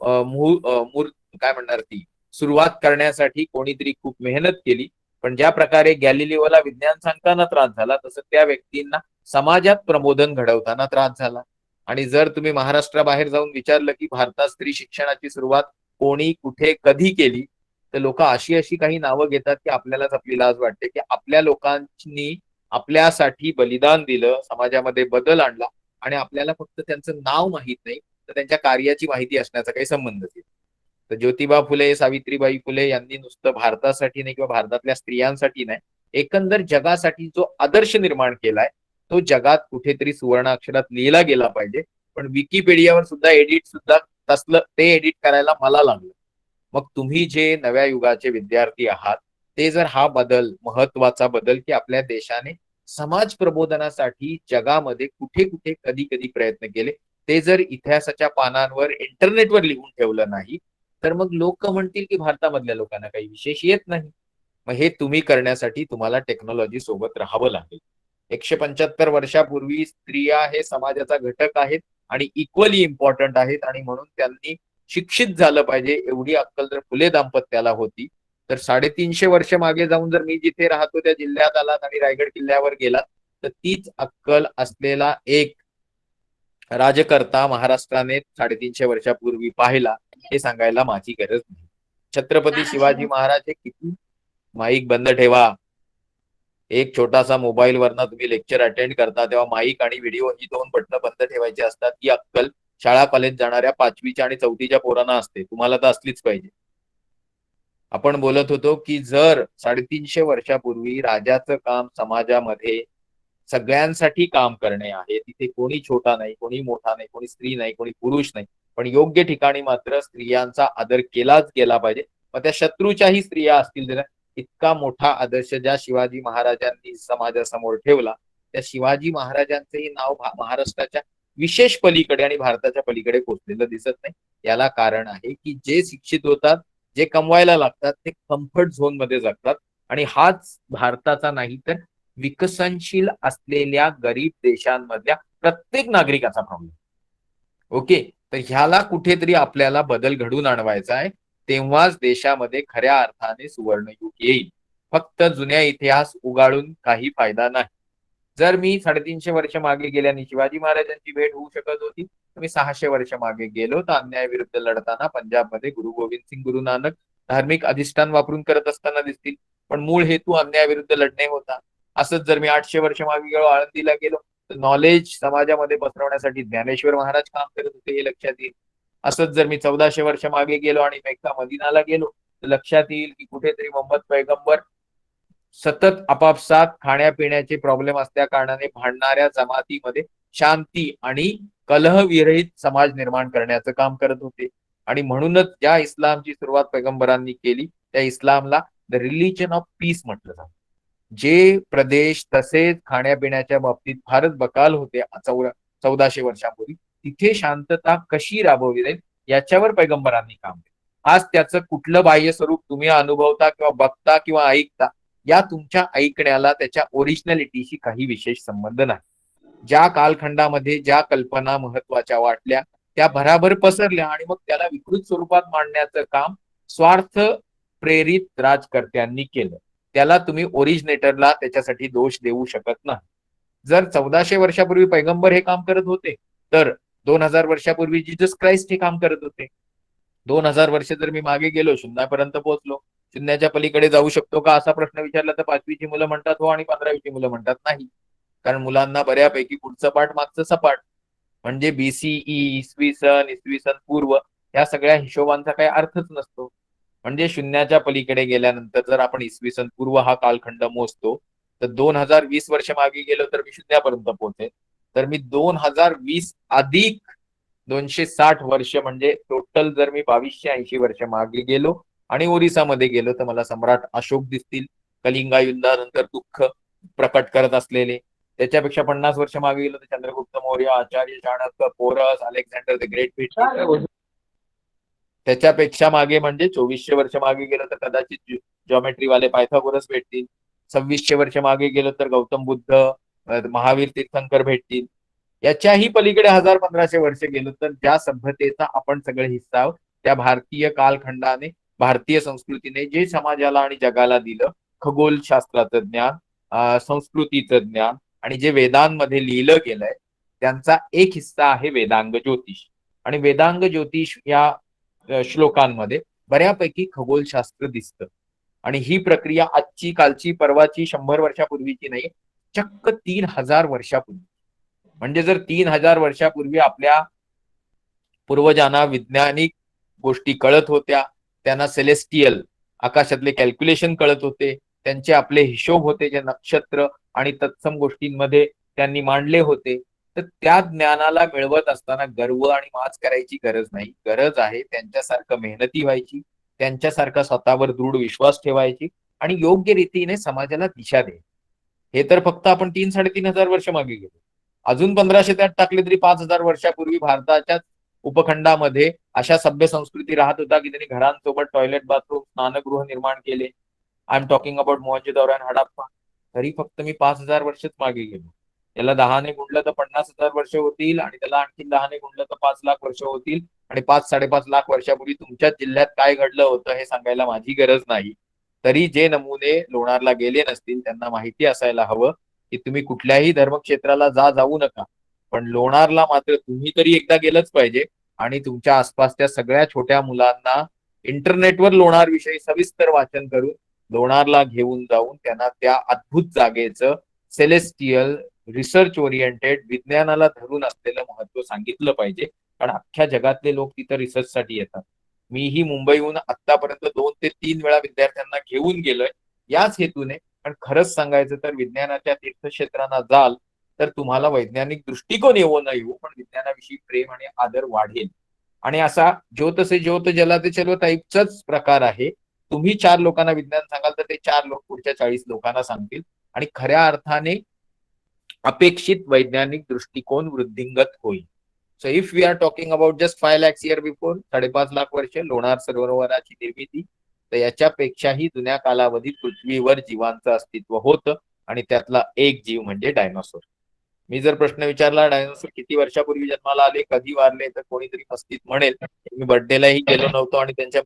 [SPEAKER 1] काय म्हणणार ती सुरुवात करण्यासाठी कोणीतरी खूप मेहनत केली. पण ज्या प्रकारे गॅलिलिओला विज्ञान सांगताना त्रास झाला तसं त्या व्यक्तींना समाजात प्रबोधन घडवताना त्रास झाला. आणि जर तुम्ही महाराष्ट्राबाहेर जाऊन विचारलं की भारतात स्त्री शिक्षणाची सुरुवात कोणी, कुठे, कधी केली, तर लोक अशी अशी काही नावं घेतात की आपल्यालाच आपली लाज वाटते की आपल्या लोकांनी आपल्यासाठी बलिदान दिलं, समाजामध्ये बदल आणला आणि आपल्याला फक्त त्यांचं नाव माहित नाही तर त्यांच्या कार्याची माहिती असण्याचा काही संबंधच नाही. तर ज्योतिबा फुले, सावित्रीबाई फुले यांनी नुसतं भारतासाठी नाही किंवा भारतातल्या स्त्रियांसाठी नाही, एकंदर जगासाठी जो आदर्श निर्माण केलाय तो जगात कुठेतरी सुवर्ण अक्षरात लिहिला गेला पाहिजे. पण विकिपीडियावर सुद्धा एडिट सुद्धा तसलं ते एडिट करायला मला लागलं. मग तुम्ही जे नव्या युगाचे विद्यार्थी आहात ते जर हा बदल, महत्वाचा बदल की आपल्या देशाने समाज प्रबोधनासाठी जगामध्ये कुठे कुठे कधी कधी प्रयत्न केले ते जर इतिहासाच्या पानांवर इंटरनेटवर लिहून ठेवलं नाही तर मग लोक म्हणतील की भारतामधल्या लोकांना काही विशेष येत नाही. मग हे तुम्ही करण्यासाठी तुम्हाला टेक्नॉलॉजी सोबत राहावं लागेल. 175 वर्षापूर्वी स्त्रिया हे समाजाचा घटक आहेत आणि इक्वली इम्पॉर्टंट आहेत आणि म्हणून त्यांनी शिक्षित झालं पाहिजे एवढी अक्कल जर फुले दाम्पत्याला होती तर 350 वर्ष मागे जाऊन जर मी जिथे राहतो त्या जिल्ह्यात आलात आणि रायगड किल्ल्यावर गेलात तर तीच अक्कल असलेला एक राजकर्ता महाराष्ट्राने 350 वर्षापूर्वी पाहिला हे सांगायला माझी गरज नाही. छत्रपती शिवाजी महाराज हे किती, माईक बंद ठेवा. एक छोटासा मोबाईल वरनं तुम्ही लेक्चर अटेंड करता तेव्हा माईक आणि व्हिडिओ ही 2 बटणं बंद ठेवायची असतात. ही अक्कल शाळा कॉलेज जाणाऱ्या 5वीच्या आणि 4थीच्या पोरांना असते, तुम्हाला तर असलीच पाहिजे. आपण बोलत होतो की जर 350 वर्षापूर्वी राजाचं काम समाजामध्ये सगळ्यांसाठी काम करणे आहे, तिथे कोणी छोटा नाही, कोणी मोठा नाही, कोणी स्त्री नाही, कोणी पुरुष नाही, पण योग्य ठिकाणी मात्र स्त्रियांचा आदर केलाच गेला पाहिजे. मग त्या शत्रूच्याही स्त्रिया असतील तर इतका मोठा आदर्श ज्या शिवाजी महाराजांनी समाजासमोर ठेवला त्या शिवाजी महाराजांचंही नाव महाराष्ट्राच्या विशेष पलीकडे आणि भारताच्या पलीकडे पोहोचलेलं दिसत नाही. याला कारण आहे की जे शिक्षित होतात, जे कमवायला लागतात ते कम्फर्ट झोन मध्ये जगतात आणि हाच भारताचा नाही तर विकसनशील असलेल्या गरीब देशांमधल्या प्रत्येक नागरिकाचा प्रॉब्लेम. ओके, तर ह्याला कुठेतरी आपल्याला बदल घडून आणवायचा आहे. तेव्हाच देशामध्ये खऱ्या अर्थाने सुवर्णयुग येईल. फक्त जुन्या इतिहास उगाळून काही फायदा नाही. जर मी 350 वर्ष मागे गेल्याने शिवाजी महाराजांची भेट होऊ शकत होती तर मी 600 वर्ष मागे गेलो तर अन्यायाविरुद्ध लढताना पंजाबमध्ये गुरु गोविंद सिंग गुरु नानक धार्मिक अधिष्ठान वापरून करत असताना दिसतील. पण मूळ हेतू अन्यायाविरुद्ध लढणे होता. असंच जर मी 800 वर्ष मागे गेलो, आळंदीला गेलो तर नॉलेज समाजामध्ये पसरवण्यासाठी ज्ञानेश्वर महाराज काम करत होते हे लक्षात येईल. असंच जर मी 1400 वर्ष मागे गेलो आणि मेक्का मदिनाला गेलो तर लक्षात येईल की कुठेतरी मोहम्मद पैगंबर सतत आपापसात खाण्यापिण्याचे प्रॉब्लेम असल्या कारणाने भांडणाऱ्या जमातीमध्ये शांती आणि कलहविरहित समाज निर्माण करण्याचं काम करत होते. आणि म्हणूनच ज्या इस्लामची सुरुवात पैगंबरांनी केली त्या इस्लामला द रिलिजन ऑफ पीस म्हटलं जातं. जे प्रदेश तसेच खाण्यापिण्याच्या बाबतीत फारच बकाल होते 1400 वर्षांपूर्वी तिथे शांतता कशी राबवली जाईल याच्यावर पैगंबरांनी काम केलं. आज त्याचं कुठलं बाह्य स्वरूप तुम्ही अनुभवता किंवा बघता किंवा ऐकता या तुमच्या ऐकण्याला त्याच्या ओरिजिनॅलिटीशी काही विशेष संबंध नाही. ज्या कालखंडामध्ये ज्या कल्पना महत्वाच्या वाटल्या त्या भराभर पसरल्या आणि मग त्याला विकृत स्वरूपात मांडण्याचं काम स्वार्थ प्रेरित राजकर्त्यांनी केलं. त्याला तुम्ही ओरिजिनेटरला त्याच्यासाठी दोष देऊ शकत नाही. जर 1400 वर्षापूर्वी पैगंबर हे काम करत होते तर 2000 वर्षापूर्वी जीसस क्राइस्ट हे काम करत होते. 2000 वर्ष जर मी मागे गेलो, शून्यापर्यंत पोहोचलो, शून्याच्या पलीकडे जाऊ शकतो का असा प्रश्न विचारला तर 5वीची मुलं म्हणतात हो आणि 15वीची मुलं म्हणतात नाही. कारण मुलांना बऱ्यापैकी पुढचं पाठ मागचं सपाट म्हणजे बीसीई, इसवी सन पूर्व या सगळ्या हिशोबांचा काही अर्थच नसतो. म्हणजे शून्याच्या पलीकडे गेल्यानंतर जर आपण इसवी सन पूर्व हा कालखंड मोजतो तर 2020 वर्ष मागे गेलो तर मी शून्यापर्यंत पोहोचेल. तर मी 2020 अधिक 260 वर्ष म्हणजे टोटल जर मी 2280 वर्ष मागे गेलो आणि ओरिसामध्ये गेलो तर मला सम्राट अशोक दिसतील, कलिंगा युद्धानंतर दुःख प्रकट करत असलेले. त्याच्यापेक्षा 50 वर्ष मागे गेलो तर चंद्रगुप्त मौर्य, आचार्य चाणक्य, पोरस, अलेक्झांडर द ग्रेट भेटतील. त्याच्यापेक्षा मागे म्हणजे 2400 वर्ष मागे गेलो तर कदाचित जॉमेट्री वाले पायथागोरस भेटतील. 2600 वर्ष मागे गेलो तर गौतम बुद्ध, महावीर तीर्थंकर भेटतील. याच्याही पलीकडे 1000-1500 वर्ष गेलो तर ज्या सभ्यतेचा आपण सगळे हिस्सा आहोत त्या भारतीय कालखंडाने, भारतीय संस्कृतीने जे समाजाला आणि जगाला दिलं, खगोलशास्त्राचं ज्ञान, संस्कृतीचं ज्ञान आणि जे वेदांमध्ये लिहिलं गेलंय त्यांचा एक हिस्सा आहे वेदांग ज्योतिष. आणि वेदांग ज्योतिष या श्लोकांमध्ये बऱ्यापैकी खगोलशास्त्र दिसतं. आणि ही प्रक्रिया आजची, कालची, परवाची, 100 वर्षापूर्वीची नाही, चक्क 3000 वर्षापूर्वी. म्हणजे जर 3000 वर्षापूर्वी आपल्या पूर्वजांना वैज्ञानिक गोष्टी कळत होत्या, त्यांना सेलेस्टियल आकाशातले कॅल्क्युलेशन कळत होते, त्यांचे आपले हिशोब होते जे नक्षत्र आणि तत्सम गोष्टींमध्ये त्यांनी मांडले होते, तर त्या ज्ञानाला मिळवत असताना गर्व आणि माज करायची गरज नाही. गरज आहे त्यांच्यासारखं मेहनती व्हायची, त्यांच्यासारखा स्वतःवर दृढ विश्वास ठेवायची आणि योग्य रीतीने समाजाला दिशा द्यायची. हे तर फक्त आपण 3-3.5 हजार वर्ष मागे गेलो. अजून 1500 त्यात टाकले तरी 5000 वर्षापूर्वी भारताच्या उपखंडामध्ये अशा सभ्य संस्कृती राहत होता की त्यांनी घरांसोबत टॉयलेट, बाथरूम, स्नानगृह निर्माण केले. I am talking about Mohenjo-daro आणि हडप्पा. तरी फक्त मी 5000 वर्षच मागे गेलो. त्याला 10ने गुणलं तर 50,000 वर्ष होतील आणि त्याला आणखी 10ने गुणलं तर 5 लाख वर्ष होतील. आणि 5-5.5 लाख वर्षापूर्वी तुमच्या जिल्ह्यात काय घडलं होतं हे सांगायला माझी गरज नाही. तरी जे नमुने लोणारला गेले नसतील त्यांना माहिती असायला हवं की तुम्ही कुठल्याही धर्मक्षेत्राला जाऊ नका, पण लोणारला मात्र तुम्ही तरी एकदा गेलंच पाहिजे आणि तुमच्या आसपासच्या सगळ्या छोट्या मुलांना इंटरनेटवर लोणार विषयी सविस्तर वाचन करून लोणारला घेऊन जाऊन त्यांना त्या अद्भुत जागेचं सेलेस्टियल, रिसर्च ओरिएंटेड, विज्ञानाला धरून असलेलं महत्व सांगितलं पाहिजे. कारण अख्ख्या जगातले लोक तिथं रिसर्चसाठी येतात. मीही मुंबईहून आतापर्यंत 2 ते 3 वेळा विद्यार्थ्यांना घेऊन गेलोय याच हेतूने. पण खरंच सांगायचं तर विज्ञानाच्या तीर्थक्षेत्रांना जाल तर तुम्हाला वैज्ञानिक दृष्टिकोन येवो न येवो पण विज्ञानाविषयी प्रेम आणि आदर वाढेल. आणि असा ज्योत से ज्योत जलाते चलो टाईपचाच प्रकार आहे. तुम्ही 4 लोकांना विज्ञान सांगाल तर ते 4 लोक पुढच्या 40 लोकांना सांगतील आणि खऱ्या अर्थाने अपेक्षित वैज्ञानिक दृष्टिकोन वृद्धिंगत होईल. So if we are talking about just 5 lakhs year बिफोर, 5.5 लाख वर्ष लोणार सरोवराची निर्मिती, तर याच्यापेक्षाही जुन्या कालावधीत पृथ्वीवर जीवांचं अस्तित्व होतं आणि त्यातला एक जीव म्हणजे डायनोसॉर. मी जर प्रश्न विचारला डायनोसॉर किती वर्षापूर्वी जन्माला आले, कधी वारले, तर कोणीतरी मस्तीत म्हणेल. मी बर्थडेलाही गेलो नव्हतो आणि त्यांच्या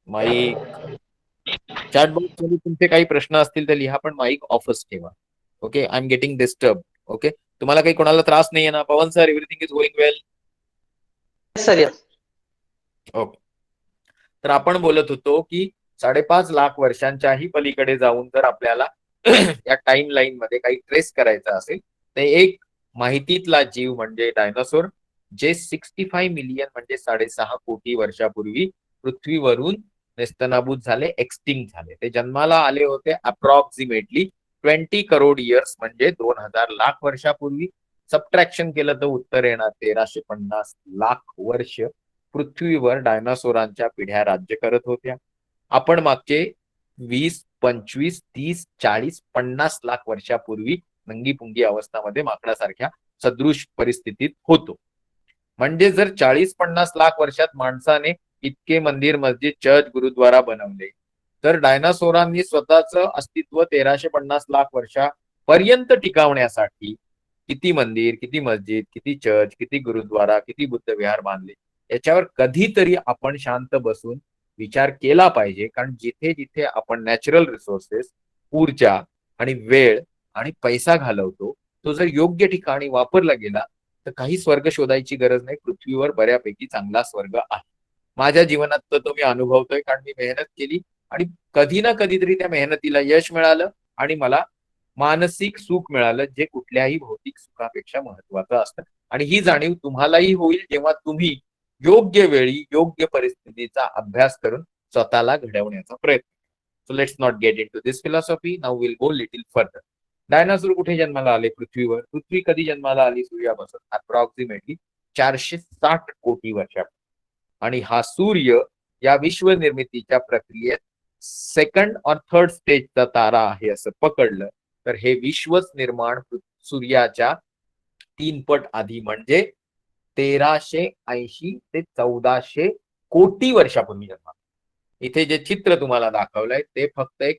[SPEAKER 1] माईक चॅट बॉक्स मध्ये तुमचे काही प्रश्न असतील तर लिहा, पण माईक ऑफच ठेवा. Okay, I am getting disturb. Okay, तुम्हाला काही कोणाला त्रास नाहीये ना? Pavan sir, everything is going well?
[SPEAKER 2] Sir yes.
[SPEAKER 1] Okay. तर आपण बोलत होतो की 5.5 लाख वर्षांच्याही पलीकडे जाऊन जर आपल्याला या टाइम लाईन मध्ये काही ट्रेस करायचं असेल तर एक माहितीतला जीव म्हणजे डायनोसॉर, जे 65 मिलियन म्हणजे 6.5 कोटी वर्षापूर्वी पृथ्वीवरून नेस्तनाबूत झाले, एक्सटिंक्ट झाले. ते जन्माला आले होते अप्रॉक्सिमेटली 20 करोड इयर्स म्हणजे 2000 लाख वर्षापूर्वी. सबट्रॅक्शन केलं तर उत्तर येणार 1350 लाख वर्ष पृथ्वीवर डायनासोरांच्या पिढ्या राज्य करत होत्या. आपण मागचे 20, 25, 30, 40, 50 लाख वर्षापूर्वी नंगीपुंगी अवस्थामध्ये माकडासारख्या सदृश परिस्थितीत होतो. म्हणजे जर 40-50 लाख वर्षात माणसाने इतके मंदिर, मस्जिद, चर्च, गुरुद्वारा बनवले, तर डायनासोरांनी स्वतःचं अस्तित्व 1350 लाख वर्षापर्यंत टिकवण्यासाठी किती मंदिर, किती मस्जिद, किती चर्च, किती गुरुद्वारा, किती बुद्ध विहार बांधले, याच्यावर कधीतरी आपण शांत बसून विचार केला पाहिजे. कारण जिथे जिथे आपण नॅचरल रिसोर्सेस, ऊर्जा आणि वेळ आणि पैसा घालवतो, तो जर योग्य ठिकाणी वापरला गेला तर काही स्वर्ग शोधायची गरज नाही. पृथ्वीवर बऱ्यापैकी चांगला स्वर्ग आहे. माझ्या जीवनात तर तो मी अनुभवतोय, कारण मी मेहनत केली आणि कधी ना कधीतरी त्या मेहनतीला यश मिळालं आणि मला मानसिक सुख मिळालं, जे कुठल्याही भौतिक सुखापेक्षा महत्वाचं असतं. आणि ही जाणीव तुम्हालाही होईल जेव्हा तुम्ही योग्य वेळी योग्य परिस्थितीचा अभ्यास करून स्वतःला घडवण्याचा प्रयत्न. So let's not get into this philosophy. Now will go little further. Dinosaur कुठे जन्माला आले? पृथ्वीवर. पृथ्वी कधी जन्माला आली? सूर्यापासून अप्रॉक्सिमेटली 460 कोटी वर्षापूर्वी. आणि हा सूर्य या विश्व निर्मितीच्या प्रक्रियेत सेकंड और थर्ड स्टेजचा तारा आहे असं पकडलं तर हे विश्वच निर्माण सूर्याच्या 3 पट आधी म्हणजे 1380 ते 1400 कोटी वर्षापूर्वी जन्माला. इथे जे चित्र तुम्हाला दाखवलंय ते फक्त एक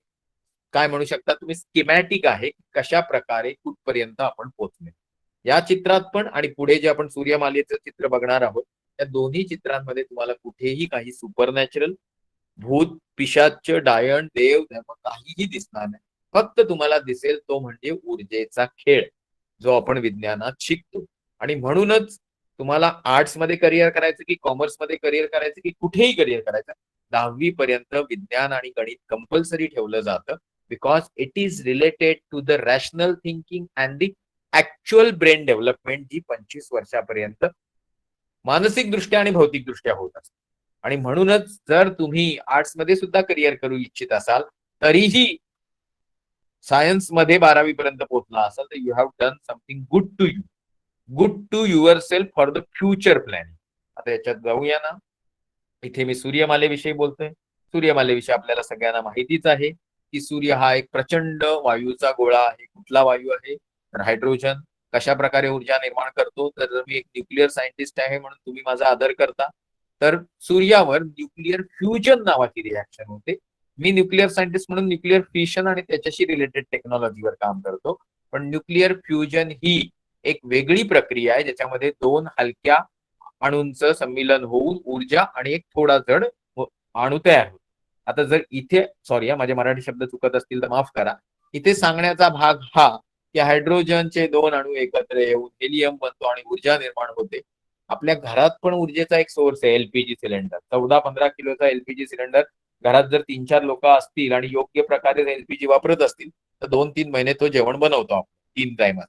[SPEAKER 1] काय म्हणू शकता तुम्ही स्कीमॅटिक आहे, कशा प्रकारे कुठपर्यंत आपण पोहोचले. या चित्रात पण आणि पुढे जे आपण सूर्यमालेचं चित्र बघणार आहोत त्या दोन्ही चित्रांमध्ये तुम्हाला कुठेही काही सुपरनॅचरल, भूत, पिशाच, डायन, देव, धर्म काहीही दिसणार नाही. फक्त तुम्हाला दिसेल तो म्हणजे ऊर्जेचा खेळ, जो आपण विज्ञानात शिकतो. आणि म्हणूनच तुम्हाला आर्ट्स मध्ये करिअर करायचं की कॉमर्स मध्ये करिअर करायचं की कुठेही करिअर करायचं, 10वी पर्यंत विज्ञान आणि गणित कंपल्सरी ठेवलं जातं, because it is related to the rational thinking and the actual brain development, जी 25 वर्षापर्यंत मानसिकदृष्ट्या आणि भौतिकदृष्ट्या होत असते. आणि म्हणूनच जर तुम्ही आर्ट्समध्ये सुद्धा करिअर करू इच्छित असाल, तरीही सायन्स मध्ये 12वी पर्यंत पोहोचला असाल, तर you have done something good to you, good to yourself for the future planning. आता याच्यात जाऊया ना. इथे मी सूर्यमालेविषयी बोलतोय. सूर्यमालेविषयी आपल्याला सगळ्यांना माहितीच आहे की सूर्य हा एक प्रचंड वायूचा गोळा आहे. कुठला वायू आहे? तर हायड्रोजन. कशा प्रकारे ऊर्जा निर्माण करतो? तर जर मी एक न्यूक्लिअर सायंटिस्ट आहे म्हणून तुम्ही माझा आदर करता, तर सूर्यावर न्यूक्लिअर फ्युजन नावाची रिॲक्शन होते. मी न्यूक्लिअर सायंटिस्ट म्हणून न्यूक्लिअर फिशन आणि त्याच्याशी रिलेटेड टेक्नॉलॉजीवर काम करतो. पण न्यूक्लिअर फ्युजन ही एक वेगळी प्रक्रिया आहे, ज्याच्यामध्ये दोन हलक्या अणूंचं सम्मिलन होऊन ऊर्जा आणि एक थोडा जड अणू तयार होतो. आता जर इथे, सॉरी माझे मराठी शब्द चुकत असतील तर माफ करा, इथे सांगण्याचा भाग हा की हायड्रोजनचे दोन अणू एकत्र येऊन हेलियम बनतो आणि ऊर्जा निर्माण होते. आपल्या घरात पण ऊर्जेचा एक सोर्स आहे, एलपीजी सिलेंडर. 14-15 किलोचा एलपीजी सिलेंडर घरात जर 3-4 लोक असतील आणि योग्य प्रकारे एलपीजी वापरत असतील, तर 2-3 महिने तो जेवण बनवतो आपण 3 टाइमात.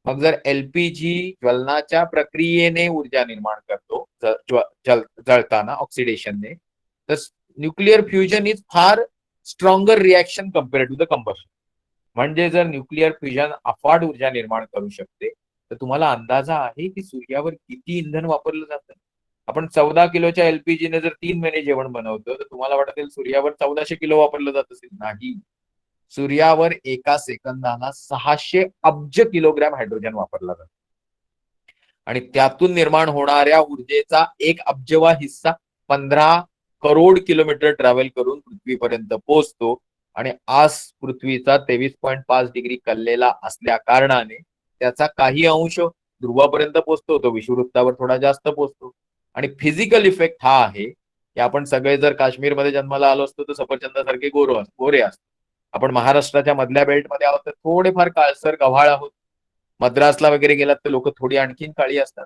[SPEAKER 1] मग जर एलपीजी ज्वलनाच्या प्रक्रियेने ऊर्जा निर्माण करतो, जळताना ऑक्सिडेशनने, तर nuclear fusion is far stronger reaction compare to the combustion. म्हणजे जर न्यूक्लिअर फ्युजन अफाट ऊर्जा निर्माण करू शकते, तर तुम्हाला अंदाजा आहे की सूर्यावर किती इंधन वापरलं जातं? आपण 14 किलोच्या एलपीजीने जर 3 महिने जेवण बनवतो, तर तुम्हाला वाटेल सूर्यावर 1400 किलो वापरलं जात असेल. नाही. सूर्यावर एका सेकंदाला 600 अब्ज किलोग्रॅम हायड्रोजन वापरला जातो. आणि त्यातून निर्माण होणाऱ्या ऊर्जेचा 1 अब्जवा हिस्सा 15 करोड किलोमीटर ट्रॅव्हल करून पृथ्वीपर्यंत पोहोचतो. आणि आज पृथ्वीचा 23.5 डिग्री कललेला असल्या कारणाने त्याचा काही अंश ध्रुवापर्यंत पोहोचतो, तो विषुववृत्तावर थोडा जास्त पोहोचतो. आणि फिजिकल इफेक्ट हा आहे की आपण सगळे जर काश्मीरमध्ये जन्माला आलो असतो तर सफरचंदासारखे गोरे असतो. आपण महाराष्ट्राच्या मधल्या बेल्टमध्ये आहोत तर थोडेफार काळसर गव्हाळ आहोत. मद्रासला वगैरे गेलात तर लोक थोडी आणखीन काळी असतात.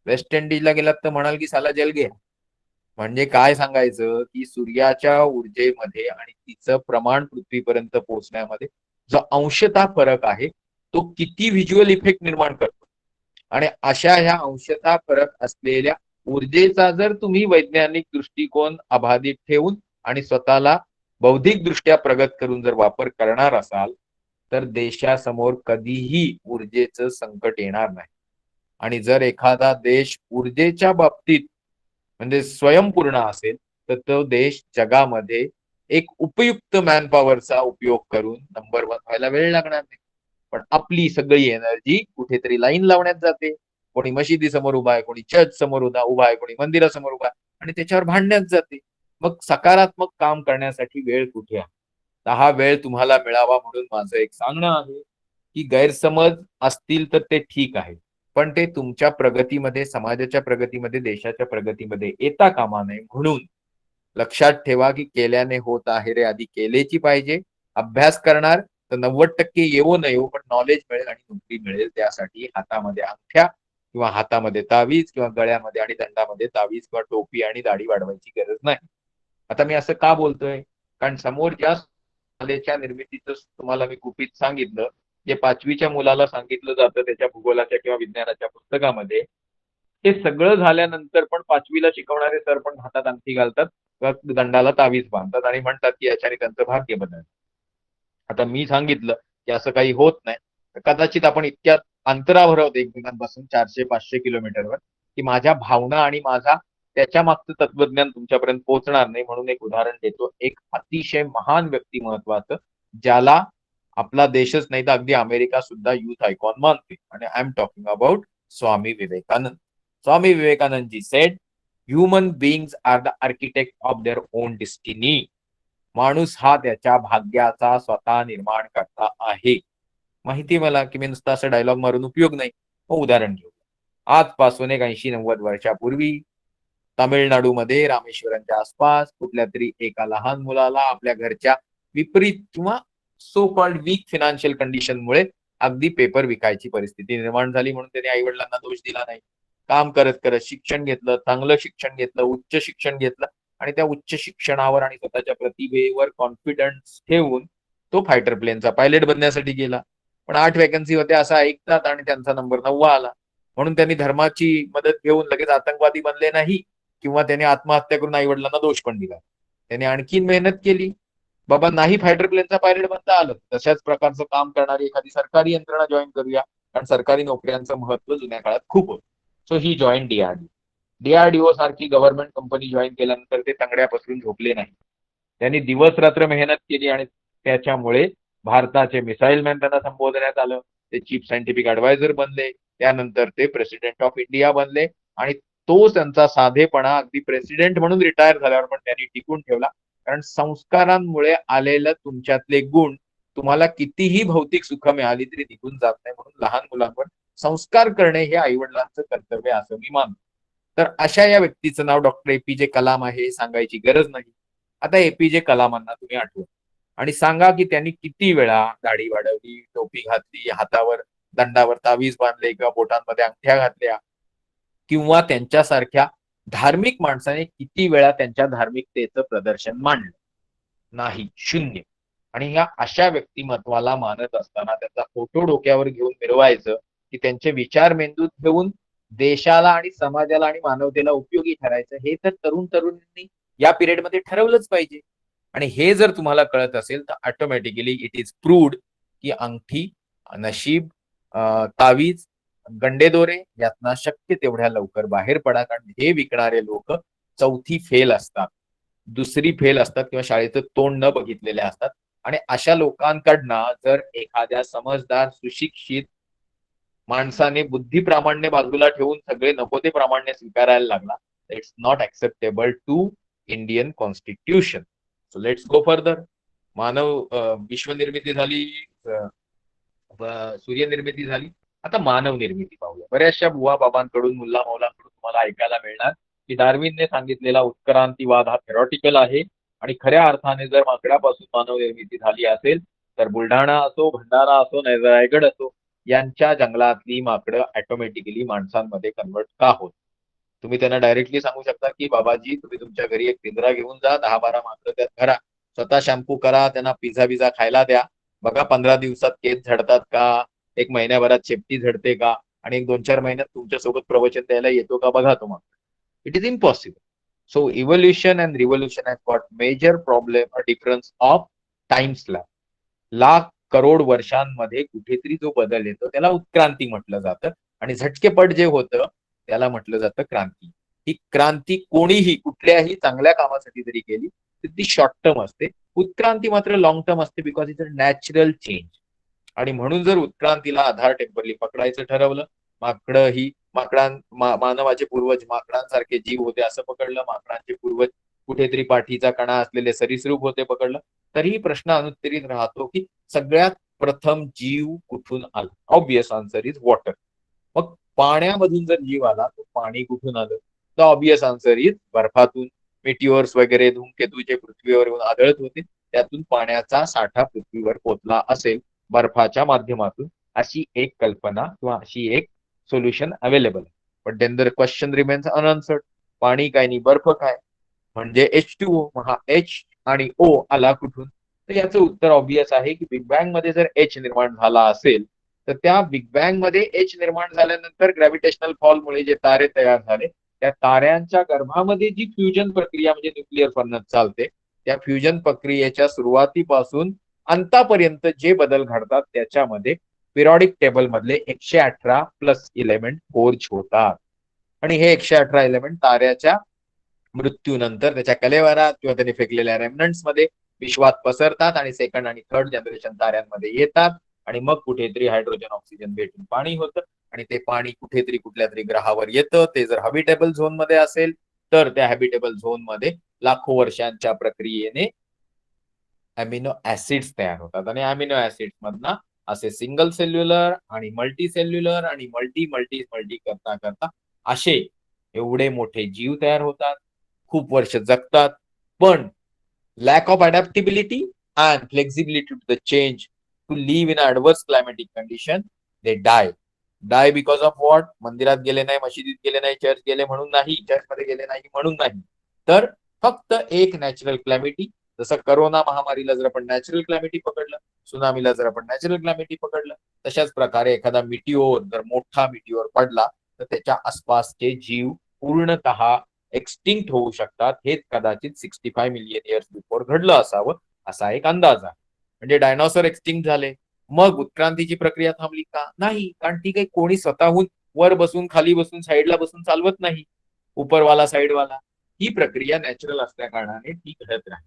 [SPEAKER 1] वेस्ट इंडिजला गेलात तर म्हणाल की साला जल घे. म्हणजे काय सांगायचं की सूर्याच्या ऊर्जेमध्ये आणि तिचं प्रमाण पृथ्वीपर्यंत पोहोचण्यामध्ये जो अंशतः फरक आहे, तो किती व्हिज्युअल इफेक्ट निर्माण करतो. आणि अशा ह्या अंशतः फरक असलेल्या ऊर्जेचा जर तुम्ही वैज्ञानिक दृष्टिकोन अबाधित ठेवून आणि स्वतःला बौद्धिकदृष्ट्या प्रगत करून जर वापर करणार असाल, तर देशासमोर कधीही ऊर्जेचं संकट येणार नाही. आणि जर एखादा देश ऊर्जेच्या बाबतीत म्हणजे स्वयंपूर्ण असेल, तर तो देश जगामध्ये एक उपयुक्त मॅनपॉवरचा उपयोग करून नंबर 1 व्हायला वेळ लागणार नाही. पण आपली सगळी एनर्जी कुठेतरी लाईन लावण्यात जाते. कोणी मशिदीसमोर उभा आहे, कोणी चर्च समोर उभा आहे, कोणी मंदिरासमोर उभा आहे आणि त्याच्यावर भांडण्यात जाते. मग सकारात्मक काम करण्यासाठी वेळ कुठे आहे? तर हा वेळ तुम्हाला मिळावा म्हणून माझं एक सांगणं आहे की गैरसमज असतील तर ते ठीक आहे, पण ते तुमच्या प्रगतीमध्ये, समाजाच्या प्रगतीमध्ये, देशाच्या प्रगतीमध्ये येता कामा नये. म्हणून लक्षात ठेवा की केल्याने होत आहे रे, आधी केलेची पाहिजे. अभ्यास करणार तर 90% येवो न येवो, पण नॉलेज मिळेल आणि नोकरी मिळेल. त्यासाठी हातामध्ये अंगठ्या किंवा हातामध्ये तावीज किंवा गळ्यामध्ये आणि दंडामध्ये तावीज किंवा टोपी आणि दाढी वाढवायची गरज नाही. आता मी असं का बोलतोय? कारण समोर ज्या कलेच्या निर्मितीचं तुम्हाला मी गुपित सांगितलं, जे 5वीच्या मुलाला सांगितलं जातं त्याच्या भूगोलाच्या किंवा विज्ञानाच्या पुस्तकामध्ये, हे सगळं झाल्यानंतर पण 5वीला शिकवणारे सर पण हातात अंगठी घालतात, दंडाला तावीज बांधतात आणि म्हणतात की याच्याने त्यांचं भाग्य बदलतं. आता मी सांगितलं की असं काही होत नाही, तर कदाचित आपण इतक्या अंतरावर आहोत एकमेकांपासून 400-500 किलोमीटरवर, की माझ्या भावना आणि माझा त्याच्या मागचं तत्वज्ञान तुमच्यापर्यंत पोहोचणार नाही. म्हणून एक उदाहरण देतो, एक अतिशय महान व्यक्तिमत्वाचं, ज्याला आपला देशच नाही तर अगदी अमेरिका सुद्धा युथ आयकॉन मानते. आणि I am talking about Swami Vivekananda. Swami Vivekanandji said, human beings are the architect of their own destiny. माणूस हा त्याच्या भाग्याचा स्वतः निर्माण करता आहे. माहिती मला की मी नुसतं असं डायलॉग मारून उपयोग नाही. मग उदाहरण घेऊ. आजपासून एक 80-90 वर्षापूर्वी तामिळनाडूमध्ये रामेश्वरमच्या आसपास कुठल्या तरी एका लहान मुलाला आपल्या घरच्या विपरीत किंवा सो कॉल्ड वीक फिनान्शियल कंडिशनमुळे अगदी पेपर विकायची परिस्थिती निर्माण झाली. म्हणून त्याने आई वडिलांना दोष दिला नाही. काम करत करत शिक्षण घेतलं, चांगलं शिक्षण घेतलं, उच्च शिक्षण घेतलं आणि त्या उच्च शिक्षणावर आणि स्वतःच्या प्रतिभेवर कॉन्फिडन्स ठेवून तो फायटर प्लेनचा पायलट बनण्यासाठी गेला. पण 8 वॅकन्सी होत्या असं ऐकतात आणि त्यांचा नंबर 9 आला. म्हणून त्यांनी धर्माची मदत घेऊन लगेच आतंकवादी बनले नाही किंवा त्यांनी आत्महत्या करून आई वडिलांना दोष पण दिला. त्यांनी आणखीन मेहनत केली. बाबा नाही फायटर प्लेनचा पायलट बनता आलं, तशाच प्रकारचं काम करणारी एखादी सरकारी यंत्रणा जॉईन करूया, कारण सरकारी नोकऱ्यांचं महत्व जुन्या काळात खूप होतं. सो ही जॉईन डीआरडीओ. डीआरडीओ सारखी गव्हर्नमेंट कंपनी जॉईन केल्यानंतर ते तंगड्यापासून झोपले नाही. त्यांनी दिवस रात्र मेहनत केली आणि त्याच्यामुळे भारताचे मिसाईल मॅन त्यांना संबोधण्यात आलं. ते चीफ सायंटिफिक ऍडवायझर बनले. त्यानंतर ते प्रेसिडेंट ऑफ इंडिया बनले आणि तो त्यांचा साधेपणा अगदी प्रेसिडेंट म्हणून रिटायर झाल्यावर पण त्यांनी टिकून ठेवला. कारण संस्कारांमुळे आलेलं तुमच्यातले गुण तुम्हाला कितीही भौतिक सुख मिळाली तरी निघून जात नाही. म्हणून लहान मुलांवर संस्कार करणे हे आईवडिलांचं कर्तव्य असं मी मानतो. तर अशा या व्यक्तीचं नाव डॉक्टर एपीजे कलाम आहे हे सांगायची गरज नाही. आता एपीजे कलामांना तुम्ही आठवा आणि सांगा की त्यांनी किती वेळा दाढी वाढवली, टोपी घातली, हातावर दंडावर तावीज बांधले किंवा बोटांमध्ये अंगठ्या घातल्या, किंवा त्यांच्यासारख्या धार्मिक माणसाने किती वेळा त्यांच्या धार्मिकतेचं प्रदर्शन मांडलं. नाही, शून्य. आणि ह्या अशा व्यक्तिमत्वाला मानत असताना त्याचा फोटो डोक्यावर घेऊन मिरवायचं की त्यांचे विचार मेंदूत घेऊन देशाला आणि समाजाला आणि मानवतेला उपयोगी ठरायचं, हे तर तरुण तरुणींनी या पिरियडमध्ये ठरवलंच पाहिजे. आणि हे जर तुम्हाला कळत असेल तर ऑटोमॅटिकली इट इज प्रूव्ड की अंगठी, नशीब, तावीज, गंडेदोरे यातना शक्य तेवढ्या लवकर बाहेर पडा. कारण हे विकणारे लोक चौथी फेल असतात, दुसरी फेल असतात किंवा शाळेचं तोंड न बघितलेले असतात. आणि अशा लोकांकडनं जर एखाद्या समजदार सुशिक्षित माणसाने बुद्धी प्रामाण्य बाजूला ठेवून सगळे नको ते प्रामाण्य स्वीकारायला लागला, it's not acceptable to Indian constitution. So let's go further. विश्वनिर्मिती झाली, सूर्यनिर्मिती झाली, आता मानव निर्मिती पाहूया. बऱ्याचशा बुवा बाबांकडून, मुल्ला मौलांकडून तुम्हाला ऐकायला मिळणार की डार्विनने सांगितलेला उत्क्रांतीवाद हा थेरॉटिकल आहे आणि खऱ्या अर्थाने जर माकडापासून मानव निर्मिती झाली असेल तर बुलढाणा असो, भंडारा असो, नाही रायगड असो, यांच्या जंगलातली माकडं ऑटोमॅटिकली माणसांमध्ये कन्वर्ट का होत? तुम्ही त्यांना डायरेक्टली सांगू शकता की बाबाजी तुम्ही तुमच्या घरी एक पिंजरा घेऊन जा, 10-12 माकडं त्यात भरा, स्वतः शॅम्पू करा, त्यांना पिझ्झा बिझा खायला द्या, बघा 15 दिवसात केस झडतात का, 1 महिन्याभरात शेपटी झडते का, आणि 1-2-4 महिन्यात तुमच्यासोबत प्रवचन द्यायला येतो का बघा तुम्हाला. It is impossible. So evolution and revolution has got major problem, a difference of time slab. Lakh crore वर्षांमध्ये कुठेतरी जो बदल येतो त्याला उत्क्रांती म्हटलं जातं आणि झटकेपट जे होतं त्याला म्हटलं जातं क्रांती. ही क्रांती कोणीही कुठल्याही चांगल्या कामासाठी जरी केली तर ती शॉर्ट टर्म असते. उत्क्रांती मात्र लॉंग टर्म असते because it's a natural change. आणि म्हणून जर उत्क्रांतीला आधार टेम्परली पकडायचं ठरवलं, माकडं ही मानवाचे पूर्वज माकडांसारखे जीव होते असं पकडलं, माकडांचे पूर्वज कुठेतरी पाठीचा कणा असलेले सरीसृप होते पकडलं, तरीही प्रश्न अनुत्तरित राहतो की सगळ्यात प्रथम जीव कुठून आला? Obvious answer is water. मग पाण्यामधून जर जीव आला तर पाणी कुठून आलं? द ऑब्वियस आन्सर इज बर्फातून. मिटिओर्स वगैरे धूमकेतू जे पृथ्वीवर येऊन आदळत होते त्यातून पाण्याचा साठा पृथ्वीवर पोचला असेल बर्फाच्या माध्यमातून, अशी एक कल्पना किंवा अशी एक सोल्युशन अवेलेबल आहे. पण then the question remains unanswered. पाणी काय आणि बर्फ काय? म्हणजे H2O. हा H आणि O आला कुठून? तर याचं उत्तर ऑब्वियस आहे की बिग बँग मध्ये जर H निर्माण झाला असेल तर त्या बिग बँग मध्ये H निर्माण झाल्यानंतर ग्रॅव्हिटेशनल फॉलमुळे जे तारे तयार झाले त्या ताऱ्यांच्या गर्भामध्ये जी फ्युजन प्रक्रिया म्हणजे न्यूक्लिअर फर्नस चालते, त्या फ्युजन प्रक्रियेच्या सुरुवातीपासून अंतापर्यंत जे बदल घडतात त्याच्यामध्ये पिरियडिक टेबल मधले 118 प्लस इलेमेंट फोर्ज होतात. आणि हे 118 एलिमेंट ताऱ्याच्या मृत्यूनंतर त्याच्या कलेवरात किंवा त्याने फेकलेल्या रेमनंट्स मध्ये विश्वात पसरतात आणि सेकंड आणि थर्ड जनरेशन ताऱ्यांमध्ये येतात आणि मग कुठेतरी हायड्रोजन ऑक्सिजन भेटून पाणी होतं आणि ते पाणी कुठेतरी कुठल्या तरी ग्रहावर येतं. ते जर हॅबिटेबल झोन मध्ये असेल तर त्या हॅबिटेबल झोन मध्ये लाखो वर्षांच्या प्रक्रियेने अमिनो ऍसिड्स तयार होतात आणि अमिनो ऍसिड्स मधनं असे सिंगल सेल्युलर आणि मल्टी सेल्युलर आणि मल्टी मल्टी मल्टी करता करता असे एवढे मोठे जीव तयार होतात, खूप वर्ष जगतात. पण lack of adaptability and flexibility to the change to live in adverse climatic condition they die because of what? मंदिरात गेले नाही, मशिदीत गेले नाही, चर्च गेले म्हणून नाही, चर्चमध्ये गेले नाही म्हणून नाही, तर फक्त एक नॅचरल क्लॅमिटी, जसं करोना महामारीला जर आपण नॅचरल क्लॅमिटी पकडलं, सुनामीला जर आपण नॅचरल क्लॅमिटी पकडलं, तशाच प्रकारे एखादा मिटिओर जर मोठा मिटिओर पडला तर त्याच्या आसपासचे जीव पूर्णतः एक्सटिंक्ट होऊ शकतात. हेच कदाचित 65 मिलियन इयर्स बिफोर घडलं असावं असा एक अंदाज आहे. म्हणजे डायनॉसॉर एक्सटिंक्ट झाले, मग उत्क्रांतीची प्रक्रिया थांबली का? नाही, कारण ती काही कोणी स्वतःहून वर बसून, खाली बसून, साईडला बसून चालवत नाही. उपरवाला साईडवाला, ही प्रक्रिया नॅचरल असल्या कारणाने ती घडत राहील.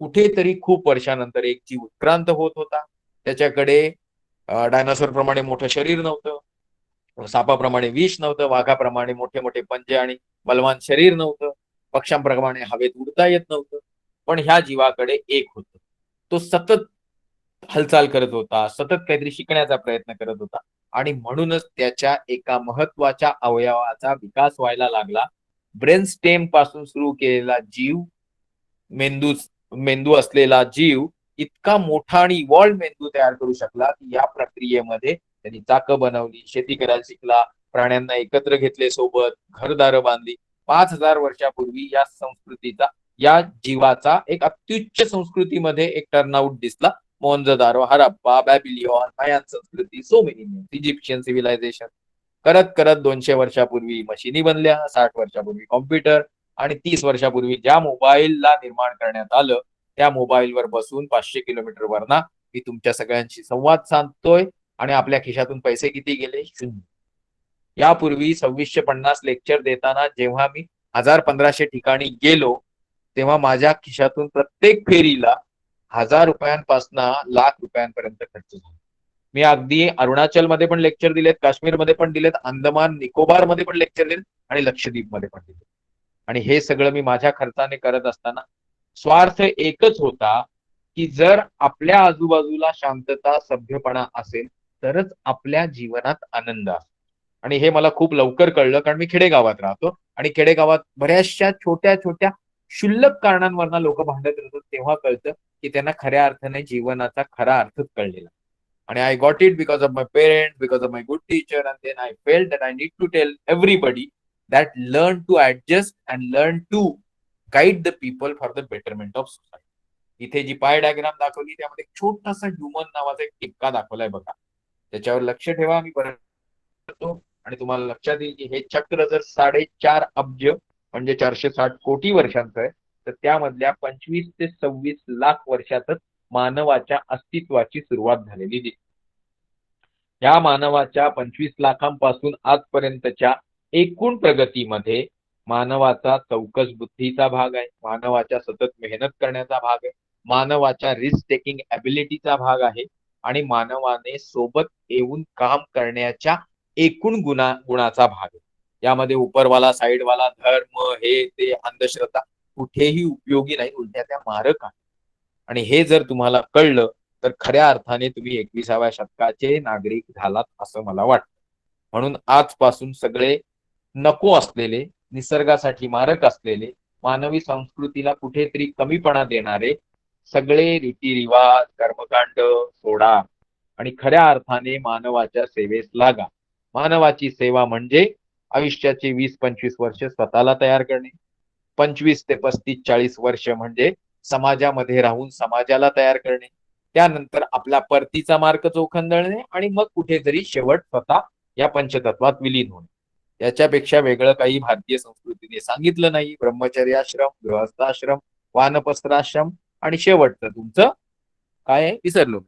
[SPEAKER 1] कुठेतरी खूप वर्षानंतर एक जीव उत्क्रांत होत होता. त्याच्याकडे डायनासोर प्रमाणे मोठं शरीर नव्हतं, सापाप्रमाणे विष नव्हतं, वाघाप्रमाणे मोठे मोठे पंजे आणि बलवान शरीर नव्हतं, पक्ष्यांप्रमाणे हवेत उडता येत नव्हतं. पण ह्या जीवाकडे एक होतं. तो सतत हालचाल करत होता, सतत काहीतरी शिकण्याचा प्रयत्न करत होता आणि म्हणूनच त्याच्या एका महत्वाच्या अवयवाचा विकास व्हायला लागला. ब्रेन स्टेम पासून सुरू केलेला जीव, मेंदू असलेला जीव इतका मोठा आणि इव्हॉल्व मेंदू तयार करू शकला की या प्रक्रियेमध्ये त्यांनी चाकं बनवली, शेती करायला शिकला, प्राण्यांना एकत्र घेतले सोबत, घरदारं बांधली. 5,000 वर्षापूर्वी या संस्कृतीचा, या जीवाचा एक अत्युच्च संस्कृतीमध्ये एक टर्नआउट दिसला. मोहनजोदारो, हरप्पा, बॅबिलियन, मायान संस्कृती, सो मेनी, इजिप्शियन सिव्हिलायझेशन. करत करत 200 वर्षापूर्वी मशिनी बनल्या, 60 वर्षापूर्वी कॉम्प्युटर आणि 30 वर्षापूर्वी ज्या मोबाईलला निर्माण करण्यात आलं, त्या मोबाईलवर बसून 500 किलोमीटर वरना मी तुमच्या सगळ्यांशी संवाद साधतोय आणि आपल्या खिशातून पैसे किती गेले? 0. यापूर्वी 2650 लेक्चर देताना जेव्हा मी 1000-1500 ठिकाणी गेलो, तेव्हा माझ्या खिशातून प्रत्येक फेरीला 1000 रुपयांपासून लाख रुपयांपर्यंत खर्च झाला. मी अगदी अरुणाचलमध्ये पण लेक्चर दिलेत, काश्मीरमध्ये पण दिलेत, अंदमान निकोबारमध्ये पण लेक्चर दिलेत आणि लक्षद्वीपमध्ये पण दिलेत. आणि हे सगळं मी माझ्या खर्चाने करत असताना स्वार्थ एकच होता की जर आपल्या आजूबाजूला शांतता, सभ्यपणा असेल तरच आपल्या जीवनात आनंद असतो. आणि हे मला खूप लवकर कळलं, कारण मी खेडेगावात राहतो आणि खेडेगावात बऱ्याचशा छोट्या छोट्या क्षुल्लक कारणांवरनं लोक भांडत राहतात. तेव्हा कळतं की त्यांना खऱ्या अर्थाने जीवनाचा खरा अर्थच कळलेला. आणि I got it because of my parents, because of my good teacher, and then I felt that I need to tell everybody that learn to adjust and learn to guide the people for the betterment of society. इथे जी pie diagram दाखवली त्यामध्ये एक छोटासा human नावाचा एक टिक्का दाखवलाय बघा. त्याच्यावर लक्ष ठेवा, मी परत करतो आणि तुम्हाला लक्षात येईल की हे चक्र जर 4.5 अब्ज म्हणजे 460 कोटी वर्षांचं आहे, तर त्यामधल्या 25 ते 26 लाख वर्षातच मानवाच्या अस्तित्वाची सुरुवात झालेली दिसते. या मानवाच्या 25 लाखांपासून आजपर्यंतच्या एकूण प्रगतीमध्ये मानवाचा चौकस बुद्धीचा भाग आहे, मानवाच्या सतत मेहनत करण्याचा भाग आहे, मानवाच्या रिस्क टेकिंग ॲबिलिटीचा भाग आहे आणि मानवाने सोबत येऊन काम करण्याच्या एकूण गुणाचा भाग आहे. यामध्ये उपरवाला, साईडवाला, धर्म, हे ते, अंधश्रद्धा कुठेही उपयोगी नाही, उलट्या त्या मारक आहे. आणि हे जर तुम्हाला कळलं तर खऱ्या अर्थाने तुम्ही 21व्या शतकाचे नागरिक झालात असं मला वाटतं. म्हणून आजपासून सगळे नको असलेले, निसर्गासाठी मारक असलेले, मानवी संस्कृतीला कुठेतरी कमीपणा देणारे सगळे रीतिरिवाज, कर्मकांड सोडा आणि खऱ्या अर्थाने मानवाच्या सेवेस लागा. मानवाची सेवा म्हणजे आयुष्याची 20-25 वर्ष स्वतःला तयार करणे, 25 ते 35-40 वर्ष म्हणजे समाजामध्ये राहून समाजाला तयार करणे, त्यानंतर आपला परतीचा मार्ग चोखंदळणे आणि मग कुठेतरी शेवट स्वतः या पंचतत्वात विलीन होणे. याच्यापेक्षा वेगळं काही भारतीय संस्कृतीने सांगितलं नाही. ब्रह्मचर्याश्रम, गृहस्थाश्रम, वानप्रस्थाश्रम आणि शेवटचं तुमचं काय आहे विसरलो.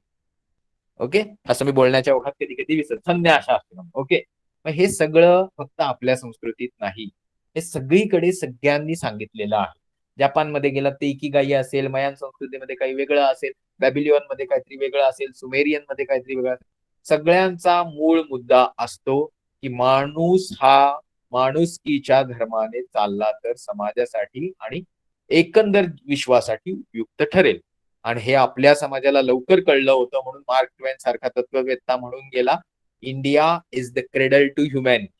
[SPEAKER 1] ओके, असं मी बोलण्याच्या ओघात कधी कधी विसरतो, संन्यासाश्रम. ओके, मग हे सगळं फक्त आपल्या संस्कृतीत नाही, हे सगळीकडे सगळ्यांनी सांगितलेलं आहे. जपानमध्ये गेला ते इकिगाई असेल, मयान संस्कृतीमध्ये काही वेगळं असेल, बॅबिलियन मध्ये काहीतरी वेगळं असेल, सुमेरियन मध्ये काहीतरी वेगळं असेल. सगळ्यांचा मूळ मुद्दा असतो की माणूस हा माणुसकीच्या धर्माने चालला तर समाजासाठी आणि एकंदर विश्वासाठी उपयुक्त ठरेल. आणि हे आपल्या समाजाला लवकर कळलं होतं, म्हणून मार्क ट्वेन सारखा तत्ववेत्ता म्हणून गेला, India is the cradle to humanity.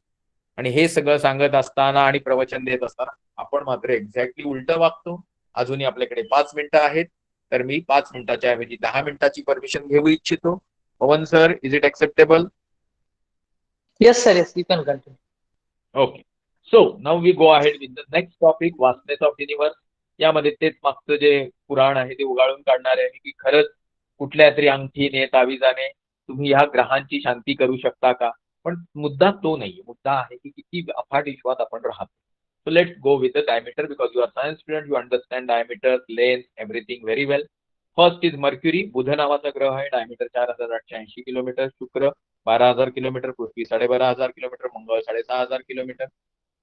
[SPEAKER 1] आणि हे सगळं सांगत असताना आणि प्रवचन देत असताना आपण मात्र एक्झॅक्टली उलट वागतो. अजूनही आपल्याकडे 5 मिनिटं आहेत, तर मी 5 मिनिटाच्या ऐवजी 10 मिनिटाची परमिशन घेऊ इच्छितो. Pavan sir, is it acceptable?
[SPEAKER 2] Yes, sir. Yes, you can continue.
[SPEAKER 1] Okay. So now we go ahead with the next topic, vastness of universe. यामध्ये तेच मागचं जे पुराण आहे ते उगाळून काढणार आहे की खरंच कुठल्या तरी अंगठीने ताविजाने तुम्ही ह्या ग्रहांची शांती करू शकता का. पण मुद्दा तो नाहीये, मुद्दा आहे की किती अफाट विश्वात आपण राहतो. So let's go with the diameter because you are science student, you understand diameter, length, everything very well. First is Mercury, बुध नावाचा ग्रह आहे, डायमीटर 4880 किलोमीटर, शुक्र 12,000 किलोमीटर, पृथ्वी 12,500 किलोमीटर, मंगळ 6,500 किलोमीटर,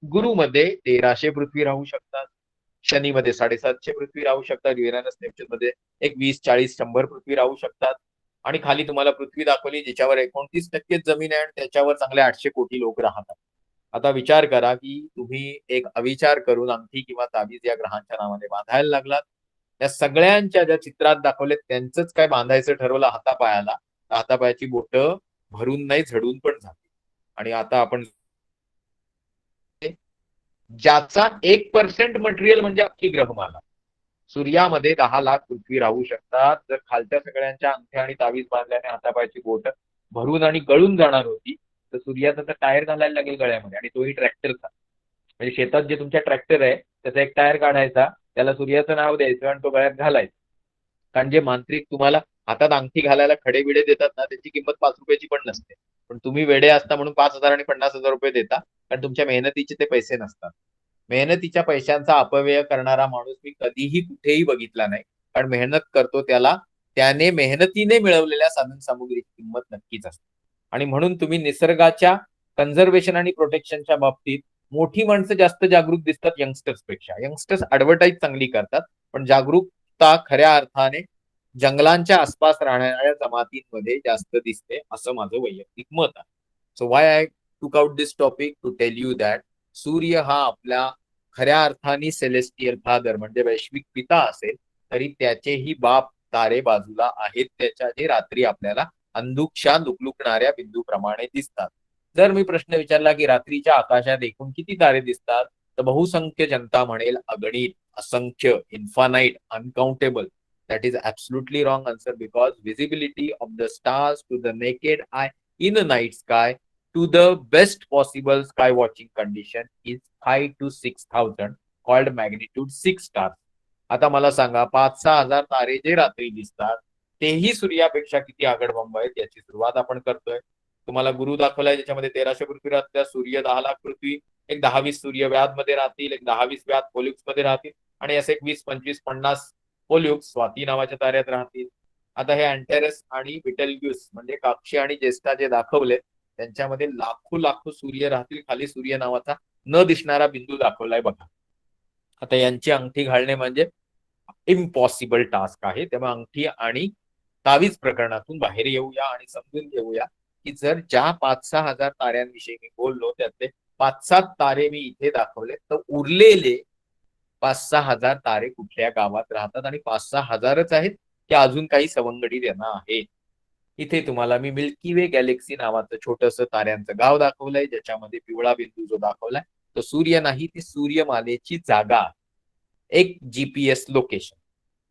[SPEAKER 1] गुरुमध्ये 1300 पृथ्वी राहू शकतात, शनीमध्ये 750 पृथ्वी राहू शकतात, युरेनस नेपच्यून मध्ये एक 20, 40, 100 पृथ्वी राहू शकतात. आणि खाली तुम्हाला पृथ्वी दाखवली ज्याच्यावर 29% जमीन आहे आणि त्याच्यावर चांगले 800 कोटी लोक राहतात. आता विचार करा की तुम्ही एक अविचार करून अंगठी किंवा ताबीज या ग्रहांच्या नावाने बांधायला लागलात. या सगळ्यांच्या ज्या चित्रात दाखवले त्यांचंच काय बांधायचं ठरवलं हातापायाला, हातापायाची बोटं भरून नाही झडून पण झाली. आणि आता आपण ज्याचा 1% मटेरियल म्हणजे अख्खी ग्रहमाला. सूर्यामध्ये 10 लाख पृथ्वी राहू शकतात. जर खालच्या सगळ्यांच्या अंगठ्या आणि तावीज बांधल्याने हातापायाची बोट भरून आणि गळून जाणार होती तर सूर्याचा तर टायर घालायला लागेल गळ्यामध्ये, आणि तोही ट्रॅक्टरचा. म्हणजे शेतात जे तुमच्या ट्रॅक्टर आहे त्याचा एक टायर काढायचा, त्याला सूर्याचं नाव द्यायचं आणि तो गळ्यात घालायचा. कारण जे मांत्रिक तुम्हाला हातात अंगठी घालायला खडे बिडे देतात ना त्याची किंमत 5 रुपयाची पण नसते. पण तुम्ही वेडे असता म्हणून 5,000 आणि 50,000 रुपये देता, कारण तुमच्या मेहनतीचे ते पैसे नसतात. मेहनतीच्या पैशांचा अपव्यय करणारा माणूस मी कधीही कुठेही बघितला नाही. कारण मेहनत करतो त्याने मेहनतीने मिळवलेल्या साधन सामुग्रीची किंमत नक्कीच असते. आणि म्हणून तुम्ही निसर्गाच्या कन्झर्वेशन आणि प्रोटेक्शनच्या बाबतीत मोठी माणसं जास्त जागरूक दिसतात यंगस्टर्स पेक्षा. यंगस्टर्स ऍडव्हर्टाईज चांगली करतात, पण जागरूकता खऱ्या अर्थाने जंगलांच्या आसपास राहणाऱ्या जमातींमध्ये जास्त दिसते, असं माझं वैयक्तिक मत आहे. So why I took out this topic to tell you that सूर्य हा आपल्या खऱ्या अर्थाने सेलेस्टियल फादर म्हणजे वैश्विक पिता असेल तरी त्याचेही बाप तारे बाजूला आहेत त्याच्या, जे रात्री आपल्याला अंधुकशा लुकलुकणाऱ्या बिंदूप्रमाणे दिसतात. जर मी प्रश्न विचारला की रात्रीच्या आकाशात एकूण किती तारे दिसतात तर बहुसंख्य जनता म्हणेल अगणित, असंख्य, infinite, uncountable. That is absolutely wrong answer because visibility of the stars to the naked eye in a night sky to the best possible sky watching condition is 5 to 6,000 called magnitude 6 stars. आता मला सांगा 5-6 हजार तारे जे रात्री दिसतात तेही सूर्यापेक्षा किती आगडबंब आहेत याची सुरुवात आपण करतोय. तुम्हाला गुरु दाखवलाय ज्याच्यामध्ये 1300 पृथ्वी राहत्या, सूर्य 10 लाख पृथ्वी, एक 10-20 सूर्य व्याध मध्ये राहतील, एक 10-20 व्याध पोल्युक्स मध्ये राहतील आणि असे एक 20-25-50 पोल्युक्स स्वाती नावाच्या ताऱ्यात राहतील. आता हे अँटेरस आणि विटेल्ग्यूस म्हणजे काक्षी आणि ज्येष्ठा जे दाखवले त्यांच्यामध्ये लाखो लाखो सूर्य राहतील. खाली सूर्य नावाचा न दिसणारा बिंदू दाखवलाय बघा. आता यांची अंगठी घालणे म्हणजे इम्पॉसिबल टास्क आहे. तेव्हा अंगठी आणि तावीज प्रकरणातून बाहेर येऊया आणि समजून घेऊया की जर ज्या 5-6 हजार ताऱ्यांविषयी मी बोललो त्यातले 5-7 तारे मी इथे दाखवले तर उरलेले 5-6 हजार तारे कुठल्या गावात राहतात आणि 5-6 हजारच आहेत की अजून काही सवंगडी त्यांना आहेत. इथे तुम्हाला मी मिल्की वे गॅलेक्सी नावाचं छोटस ताऱ्यांचं गाव दाखवलंय ज्याच्यामध्ये पिवळा बिंदू जो दाखवलाय तो सूर्य नाही, ती सूर्यमालेची जागा, एक जीपीएस लोकेशन.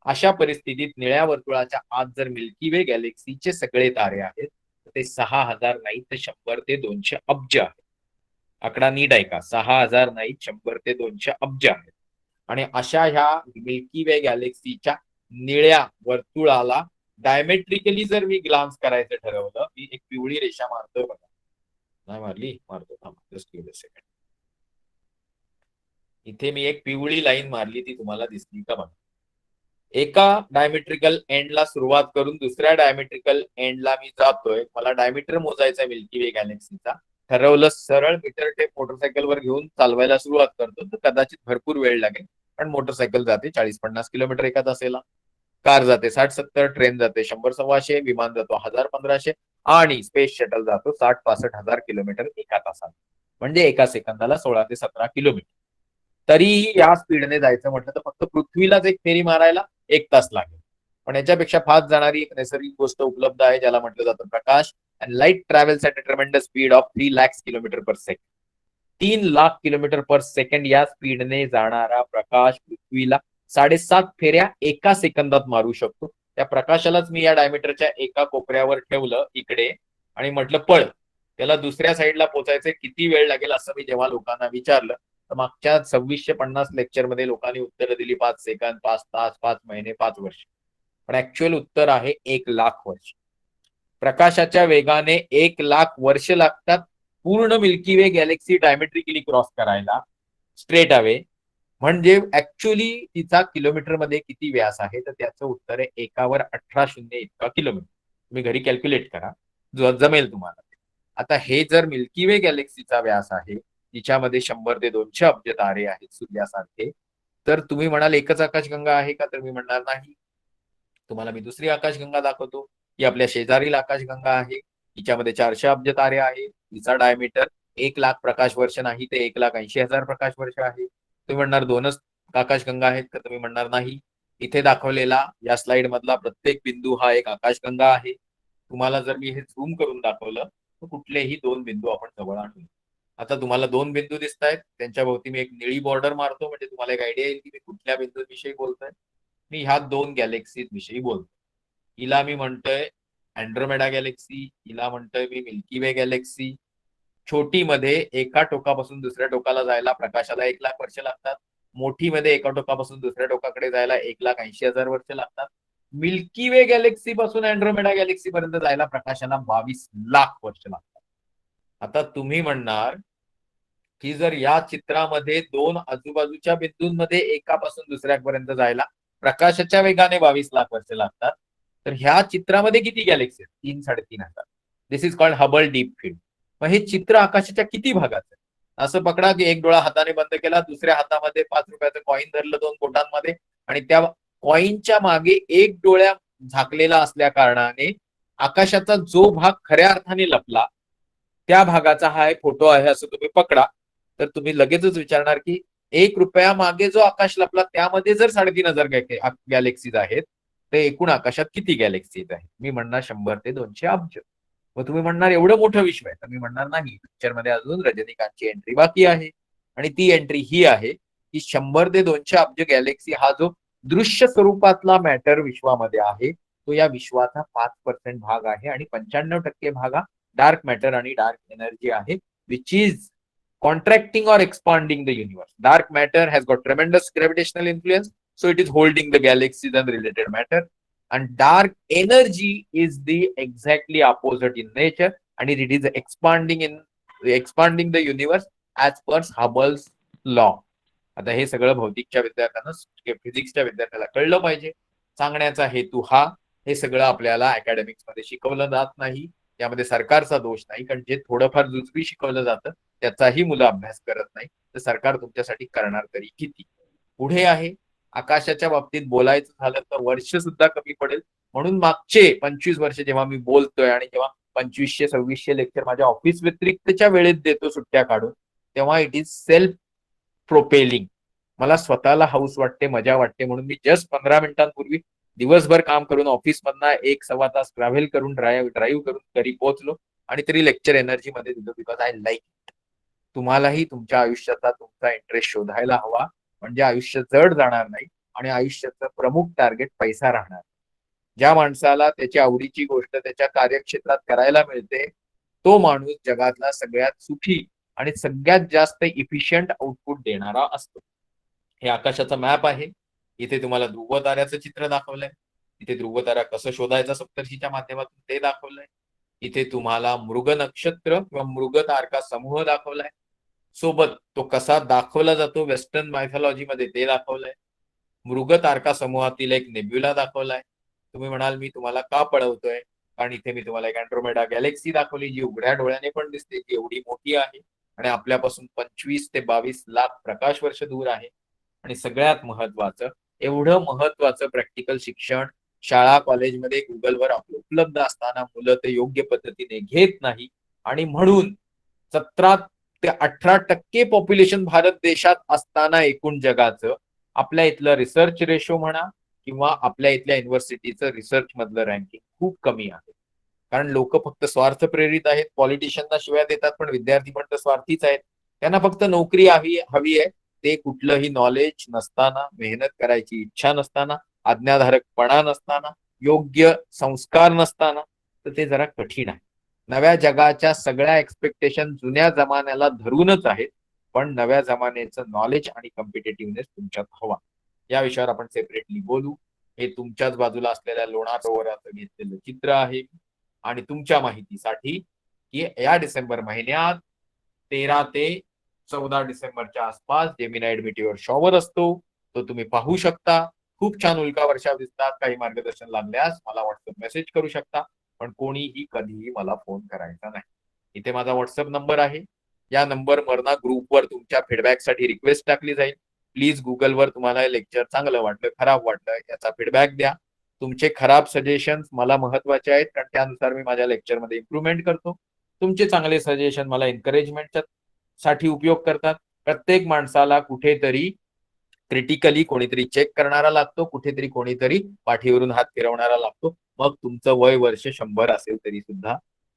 [SPEAKER 1] अशा परिस्थितीत निळ्या वर्तुळाच्या आत जर मिल्की वे गॅलेक्सीचे सगळे तारे आहेत तर ते 6,000 नाही तर 100 ते 200 अब्ज आहेत. आकडा नीट ऐका, 6,000 नाही 100 ते 200 अब्ज आहेत. आणि अशा ह्या मिल्की वे गॅलेक्सीच्या निळ्या वर्तुळाला डायमेट्रिकली जर मी ग्लान्स करायचं ठरवलं, मी एक पिवळी रेषा मारतोय बघा. नाही मारली, मारतो थांबा, जस्ट गिव्ह अ सेकंड. इथे मी एक पिवळी लाईन मारली, ती तुम्हाला दिसली का बघा. एका डायमेट्रिकल एंडला सुरुवात करून दुसऱ्या डायमेट्रिकल एंडला मी जातोय. मला डायमीटर मोजायचा मिल्की वे गॅलेक्सीचा. ठरवलं सरळ मीटर टेप मोटरसायकलवर घेऊन चालवायला सुरुवात करतो तर कदाचित भरपूर वेळ लागेल, पण मोटरसायकल जाते 40-50 किलोमीटर एका तासाला, कार जाते 60-70, ट्रेन जाते 100-125, विमान जातो 1000-1500 आणि स्पेस शटल जातो 60-65 हजार किलोमीटर एका तासाला, म्हणजे एका सेकंदाला 16 ते 17 किलोमीटर. तरीही या स्पीडने जायचं म्हटलं तर फक्त पृथ्वीलाच एक फेरी मारायला 1 तास लागेल. पण याच्यापेक्षा फास्ट जाणारी एक नैसर्गिक गोष्ट उपलब्ध आहे ज्याला म्हटलं जातं प्रकाश. and light travels at a tremendous speed of 3 lakhs kilometer per second. 3 lakh kilometre per second या स्पीडने जाणारा प्रकाश पृथ्वीला 7.5 फेऱ्या एका सेकंदात मारू शकतो. त्या प्रकाशालाच मी या डायमीटरच्या एका कोपऱ्यावर ठेवलं इकडे आणि म्हटलं पळ. त्याला दुसऱ्या साईडला पोहोचायचे किती वेळ लागेल असं मी जेव्हा लोकांना विचारलं तर मागच्या 2650 लेक्चर मध्ये लोकांनी उत्तरं दिली 5 सेकंद, 5 तास, 5 महिने, 5 वर्ष. पण ऍक्च्युअल उत्तर आहे 1,00,000 वर्ष. प्रकाशाच्या वेगाने 1,00,000 वर्ष लागतात पूर्ण मिल्की वे गॅलेक्सी डायमेट्रिकली क्रॉस करायला स्ट्रेट अवे. म्हणजे ऍक्च्युअली तिचा किलोमीटर मध्ये किती व्यास आहे, तर त्याचं उत्तर आहे 1 वर 18 शून्य इतका किलोमीटर. तुम्ही घरी कॅल्क्युलेट करा, जमेल तुम्हाला. आता हे जर मिल्की वे गॅलेक्सीचा व्यास आहे, तिच्यामध्ये 100 ते 200 अब्ज तारे आहेत सूर्यासारखे, तर तुम्ही म्हणाल एकच आकाशगंगा आहे का, तर मी म्हणणार नाही. तुम्हाला मी दुसरी आकाशगंगा दाखवतो. ही आपल्या शेजारील आकाशगंगा आहे. तिच्यामध्ये 400 अब्ज तारे आहे. तिचा डायमीटर 1,00,000 प्रकाश वर्ष नाही, ते 1,80,000 प्रकाश वर्ष आहे. तुम्ही म्हणणार दोनच आकाशगंगा आहेत का, तुम्ही म्हणणार नाही. इथे दाखवलेला या स्लाइड मधला प्रत्येक बिंदू हा एक आकाशगंगा आहे. तुम्हाला जर मी हे झूम करून दाखवलं तर कुठलेही 2 बिंदू आपण जवळ आणू. आता तुम्हाला 2 बिंदू दिसत आहेत, त्यांच्या भोवती मी एक निळी बॉर्डर मारतो, म्हणजे तुम्हाला एक आयडिया येईल की मी कुठल्या बिंदूविषयी बोलतोय. मी ह्या 2 गॅलेक्सी विषयी बोलतो. हिला मी म्हणतोय अँड्रोमेडा गॅलेक्सी, हिला म्हणतोय मी मिल्की वे गॅलेक्सी. छोटी मध्ये एका टोकापासून दुसऱ्या टोकाला जायला प्रकाशाला 1,00,000 वर्ष लागतात. मोठी मध्ये एका टोकापासून दुसऱ्या टोकाकडे जायला 1,80,000 वर्ष लागतात. मिल्की वे गॅलेक्सी पासून अँड्रोमेडा गॅलेक्सी पर्यंत जायला प्रकाशाला 22,00,000 वर्ष लागतात. आता तुम्ही म्हणणार की जर या चित्रामध्ये 2 आजूबाजूच्या बिंदूंमध्ये एकापासून दुसऱ्यापर्यंत जायला प्रकाशाच्या वेगाने 22,00,000 वर्ष लागतात, तर ह्या चित्रामध्ये किती गॅलेक्सी आहेत? 3-3.5 हजार. This is called Hubble deep field. मग हे चित्र आकाशाच्या किती भागात आहे? असं पकडा की एक डोळा हाताने बंद केला, दुसऱ्या हातामध्ये 5 रुपयाचं कॉईन धरलं 2 बोटांमध्ये, आणि त्या कॉईनच्या मागे एक डोळ्या झाकलेला असल्या कारणाने आकाशाचा जो भाग खऱ्या अर्थाने लपला त्या भागाचा हा एक फोटो आहे असं तुम्ही पकडा. तर तुम्ही लगेचच विचारणार की 1 रुपया मागे जो आकाश लपला त्यामध्ये जर 3,500 गॅलेक्सीज आहेत, तर एकूण आकाशात किती गॅलेक्सीज आहेत? मी म्हणणार 100 ते 200 अब्ज. मग तुम्ही म्हणणार एवढं मोठं विश्व आहे, तर मी म्हणणार नाही, पिक्चर मध्ये अजून रजनीकांतची एंट्री बाकी आहे. आणि ती एंट्री ही आहे की 100 ते 200 अब्ज गॅलेक्सी हा जो दृश्य स्वरूपातला मॅटर विश्वामध्ये आहे, तो या विश्वाचा 5% भाग आहे. आणि 95% भाग हा डार्क मॅटर आणि डार्क एनर्जी आहे, which is contracting or expanding the universe. Dark matter has got tremendous gravitational influence, so it is holding the galaxies and related matter. And dark energy is the exactly opposite in nature, and it is expanding the universe as per Hubble's law. आता हे सगळं भौतिकच्या विद्यार्थ्यांना, फिजिक्सच्या विद्यार्थ्याला कळलं पाहिजे. सांगण्याचा हेतू हा, हे सगळं आपल्याला अकॅडमिक्स मध्ये शिकवलं जात नाही. त्यामध्ये सरकारचा दोष नाही, कारण जे थोडंफार जुजबी शिकवलं जातं त्याचाही मुलं अभ्यास करत नाही, तर सरकार तुमच्यासाठी करणार तरी किती. पुढे आहे आकाशाच्या बाबतीत बोलायचं झालं तर वर्ष सुद्धा कमी पडेल. म्हणून मागचे 25 वर्ष जेव्हा मी बोलतोय आणि जेव्हा 2500-2600 लेक्चर माझ्या ऑफिस व्यतिरिक्तच्या वेळेत देतो सुट्ट्या काढून, तेव्हा इट इज सेल्फ प्रोपेलिंग. मला स्वतःला हाऊस वाटते, मजा वाटते, म्हणून मी जस्ट 15 मिनिटांपूर्वी दिवसभर काम करून ऑफिसमधनं 1-1.25 तास ट्रॅव्हल करून ड्राईव्ह करून घरी पोहोचलो, आणि तरी लेक्चर एनर्जी मध्ये दिलो, बिकॉज आय लाईक इट. तुम्हालाही तुमच्या आयुष्याचा तुमचा इंटरेस्ट शोधायला हवा, म्हणजे आयुष्य जड जाणार नाही आणि आयुष्याचं प्रमुख टार्गेट पैसा राहणार. ज्या माणसाला त्याची आवडीची गोष्ट त्याच्या कार्यक्षेत्रात करायला मिळते, तो माणूस जगातला सगळ्यात सुखी आणि सगळ्यात जास्त इफिशियंट आउटपुट देणारा असतो. हे आकाशाचा मॅप आहे. इथे तुम्हाला ध्रुव ताऱ्याचं चित्र दाखवलंय. इथे ध्रुव तारा कसं शोधायचा सप्तर्षीच्या माध्यमातून ते दाखवलंय. इथे तुम्हाला मृग नक्षत्र किंवा मृग तारका समूह दाखवलाय. सोबत तो कसा दाखवला जातो वेस्टर्न मायथॉलॉजी मध्ये ते दाखवलंय. मृग तारका समूहातील एक नेब्युला दाखवलाय. तुम्ही म्हणाल मी तुम्हाला का पळवतोय, कारण इथे मी तुम्हाला एक अँड्रोमेडा गॅलेक्सी दाखवली, जी उघड्या डोळ्याने पण दिसते, जी एवढी मोठी आहे आणि आपल्यापासून 25 ते 22 लाख प्रकाश वर्ष दूर आहे. आणि सगळ्यात महत्वाचं, एवढं महत्वाचं प्रॅक्टिकल शिक्षण शाळा कॉलेजमध्ये गुगलवर उपलब्ध असताना मुलं ते योग्य पद्धतीने घेत नाही. आणि म्हणून 17 ते 18% पॉप्युलेशन भारत देशात असताना एकूण जगाचं आपल्या इथलं रिसर्च रेशो म्हणा किंवा आपल्या इथल्या युनिव्हर्सिटीचं रिसर्च मधलं रँकिंग खूप कमी आहे. कारण लोक फक्त स्वार्थ प्रेरित आहेत. पॉलिटिशियनना शिव्या देतात, पण विद्यार्थी पण तर स्वार्थीच आहेत. त्यांना फक्त नोकरी हवी आहे. ते कुठलंही नॉलेज नसताना, मेहनत करायची इच्छा नसताना, आज्ञाधारकपणा नसताना, योग्य संस्कार नसताना, तर ते जरा कठीण आहे. नव्या जगाच्या सगळ्या एक्सपेक्टेशन जुन्या जमान्याला धरूनच आहेत. पण नव्या जमान्याचं नॉलेज आणि कॉम्पिटेटिव्हनेस तुमच्यात हवा. या विषयावर आपण सेपरेटली बोलू. हे तुमच्याच बाजूला असलेल्या लोणार सरोवराचं घेतलेलं चित्र आहे आणि तुमच्या माहितीसाठी की या डिसेंबर महिन्यात 13 ते 14 डिसेंबरच्या आसपास जेमिनाइड मिटिओर शॉवर असतो. तो तुम्ही पाहू शकता. खूप छान उल्का वर्षा दिसतात. काही मार्गदर्शन लागल्यास मला व्हॉट्सअप मेसेज करू शकता, पण कोणीही कधीही मला फोन करायचा नाही. इथे माझा व्हॉट्सअप नंबर आहे. या नंबरवरना ग्रुपवर तुमच्या फीडबॅकसाठी रिक्वेस्ट टाकली जाईल. प्लीज गुगलवर तुम्हाला हे लेक्चर चांगलं वाटलं, खराब वाटलं याचा फीडबॅक द्या. तुमचे खराब सजेशन्स मला महत्वाचे आहेत, कारण त्यानुसार मी माझ्या लेक्चरमध्ये इम्प्रूव्हमेंट करतो. तुमचे चांगले सजेशन मला एन्करेजमेंटच्या साठी उपयोग करतात. प्रत्येक माणसाला कुठेतरी क्रिटिकली कोणीतरी चेक करणारा लागतो, कुठेतरी कोणीतरी पाठीवरून हात फिरवणारा लागतो. मग तुमचं वय वर्ष 100 असेल तरी सुद्धा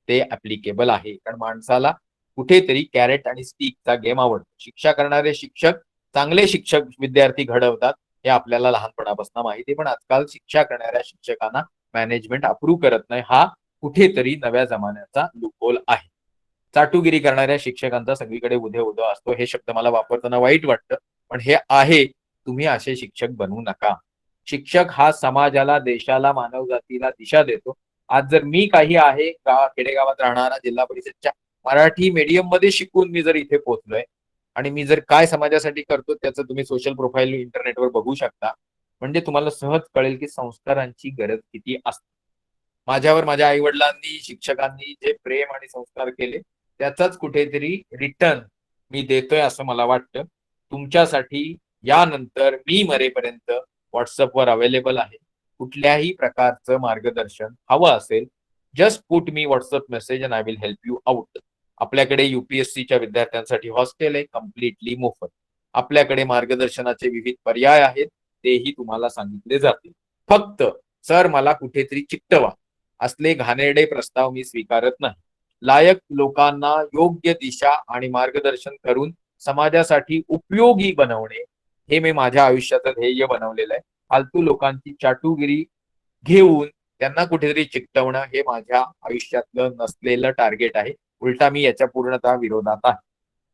[SPEAKER 1] ते ऍप्लिकेबल आहे, कारण माणसाला कुठेतरी कॅरेट आणि स्टिकचा गेम आवडतो. शिक्षा करणारे शिक्षक चांगले शिक्षक विद्यार्थी घडवतात हे आपल्याला लहानपणापासून माहिती आहे, पण आजकाल शिक्षा करणाऱ्या शिक्षकांना मॅनेजमेंट अप्रूव्ह करत नाही. हा कुठेतरी नव्या जमान्याचा लूपहोल आहे. चाटुगिरी करणाऱ्या शिक्षकांचा सगळीकडे उदय असतो. हे शब्द मला वापरताना वाईट वाटतं, पण हे आहे. तुम्ही असे शिक्षक बनवू नका. शिक्षक हा समाजाला, देशाला, मानवजातीला दिशा देतो. आज जर मी काही आहे खेडेगावात राहणारा जिल्हा परिषदच्या मराठी मीडियम मध्ये शिकून मी जर इथे पोहोचलोय आणि मी जर काय समाजासाठी करतो त्याचं तुम्ही सोशल प्रोफाईल इंटरनेटवर बघू शकता, म्हणजे तुम्हाला सहज कळेल की संस्कारांची गरज किती असते. माझ्यावर माझ्या आई वडिलांनी, शिक्षकांनी जे प्रेम आणि संस्कार केले त्याचाच कुठेतरी रिटर्न मी देतोय असं मला वाटतं. तुमच्यासाठी यानंतर मी मरेपर्यंत व्हॉट्सअपवर अवेलेबल आहे. कुठल्याही प्रकारचं मार्गदर्शन हवं असेल, just put me WhatsApp message and I will help you out. आपल्याकडे युपीएससीच्या विद्यार्थ्यांसाठी हॉस्टेल आहे, कम्प्लिटली मोफत. आपल्याकडे मार्गदर्शनाचे विविध पर्याय आहेत, तेही तुम्हाला सांगितले जातील. फक्त सर मला कुठेतरी चिकटवा असले घाणेरडे प्रस्ताव मी स्वीकारत नाही. लायक लोकांना योग्य दिशा आणि मार्गदर्शन करून समाजासाठी उपयोगी बनवणे हे मी माझ्या आयुष्याचं ध्येय बनवलेलं आहे. फालतू लोकांची चाटुगिरी घेऊन त्यांना कुठेतरी चिकटवणं हे माझ्या आयुष्यातलं नसलेलं टार्गेट आहे. उलटा मी याच्या पूर्णतः विरोधात आहे.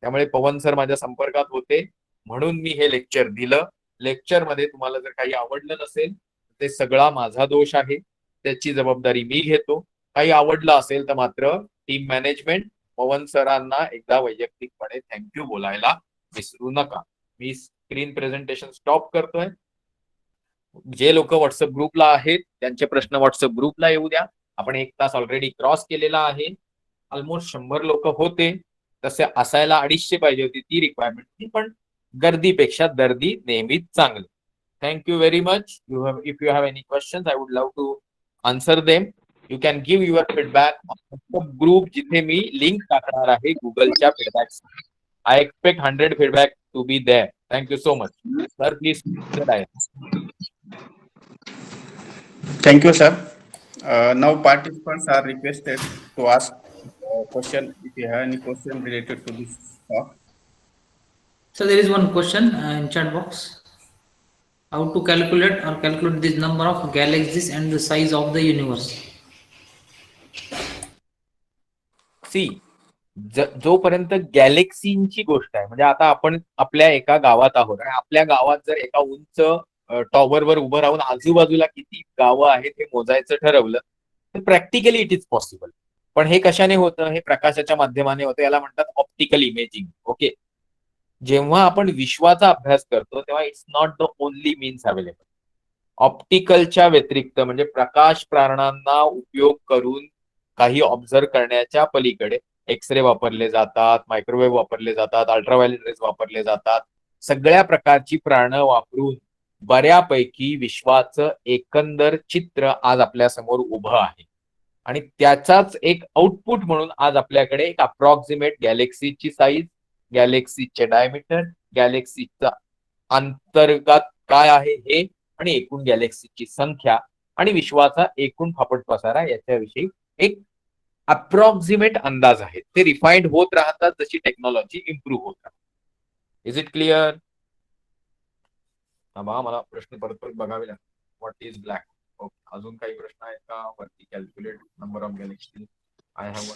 [SPEAKER 1] त्यामुळे पवन सर माझ्या संपर्कात होते म्हणून मी हे लेक्चर दिलं. लेक्चरमध्ये तुम्हाला जर काही आवडलं नसेल ते सगळा माझा दोष आहे, त्याची जबाबदारी मी घेतो. काही आवडलं असेल तर मात्र टीम मॅनेजमेंट पवन सरांना एकदा वैयक्तिकपणे थँक्यू बोलायला विसरू नका. मी स्क्रीन प्रेझेंटेशन स्टॉप करतोय. जे लोक व्हॉट्सअप ग्रुपला आहेत त्यांचे प्रश्न व्हॉट्सअप ग्रुपला येऊ द्या. आपण 1 तास ऑलरेडी क्रॉस केलेला आहे. ऑलमोस्ट 100 लोक होते, तसे असायला 250 पाहिजे होती ती रिक्वायरमेंट होती, पण गर्दीपेक्षा दर्दी नेहमीच चांगली. Thank you very much. If you have any questions I would love to answer them. You can give your feedback group जिथे मी लिंक टाकणार आहे गुगलच्या feedback. I expect 100 feedback to be there. Thank you so much. Sir please.
[SPEAKER 3] Thank you, sir. Now participants are requested to ask question if you have any question related to this talk.
[SPEAKER 2] So there is one question in chat box. How to calculate this number of galaxies and the size of the universe?
[SPEAKER 1] See जोपर्यंत गॅलेक्सींची गोष्ट आहे, म्हणजे आता आपण आपल्या एका गावात आहोत आणि आपल्या गावात जर एका उंच टॉवरवर उभं राहून आजूबाजूला किती गावं आहेत हे मोजायचं ठरवलं तर प्रॅक्टिकली इट इज पॉसिबल. पण हे कशाने होतं? हे प्रकाशाच्या माध्यमाने होतं. याला म्हणतात ऑप्टिकल इमेजिंग. ओके. जेव्हा आपण विश्वाचा अभ्यास करतो तेव्हा it's not the only means available. ऑप्टिकलच्या व्यतिरिक्त म्हणजे प्रकाश प्रारणांना उपयोग करून काही ऑब्झर्व करण्याच्या पलीकडे एक्सरे वापरले जातात, मायक्रोवेव्ह वापरले जातात, अल्ट्राव्हायोलेट रेज वापरले जातात. सगळ्या प्रकारची प्राण वापरून बऱ्यापैकी विश्वाचं एकंदर चित्र आज आपल्या समोर उभं आहे आणि त्याचाच एक आउटपुट म्हणून आज आपल्याकडे एक अप्रॉक्सिमेट गॅलेक्सीची साईज, गॅलेक्सीचे डायमीटर, गॅलेक्सीचा अंतर्गत काय आहे हे आणि एकूण गॅलेक्सीची संख्या आणि विश्वाचा एकूण फापट पसारा याच्याविषयी एक अप्रॉक्सिमेट अंदाज आहे. ते रिफाईंड होत राहतात जशी टेक्नॉलॉजी इम्प्रूव्ह होत राहते. Is it clear? मला प्रश्न परत परत बघावे लागतात. What is black? ओके. अजून काही प्रश्न आहेत का? वरती calculate number of Galaxy. I have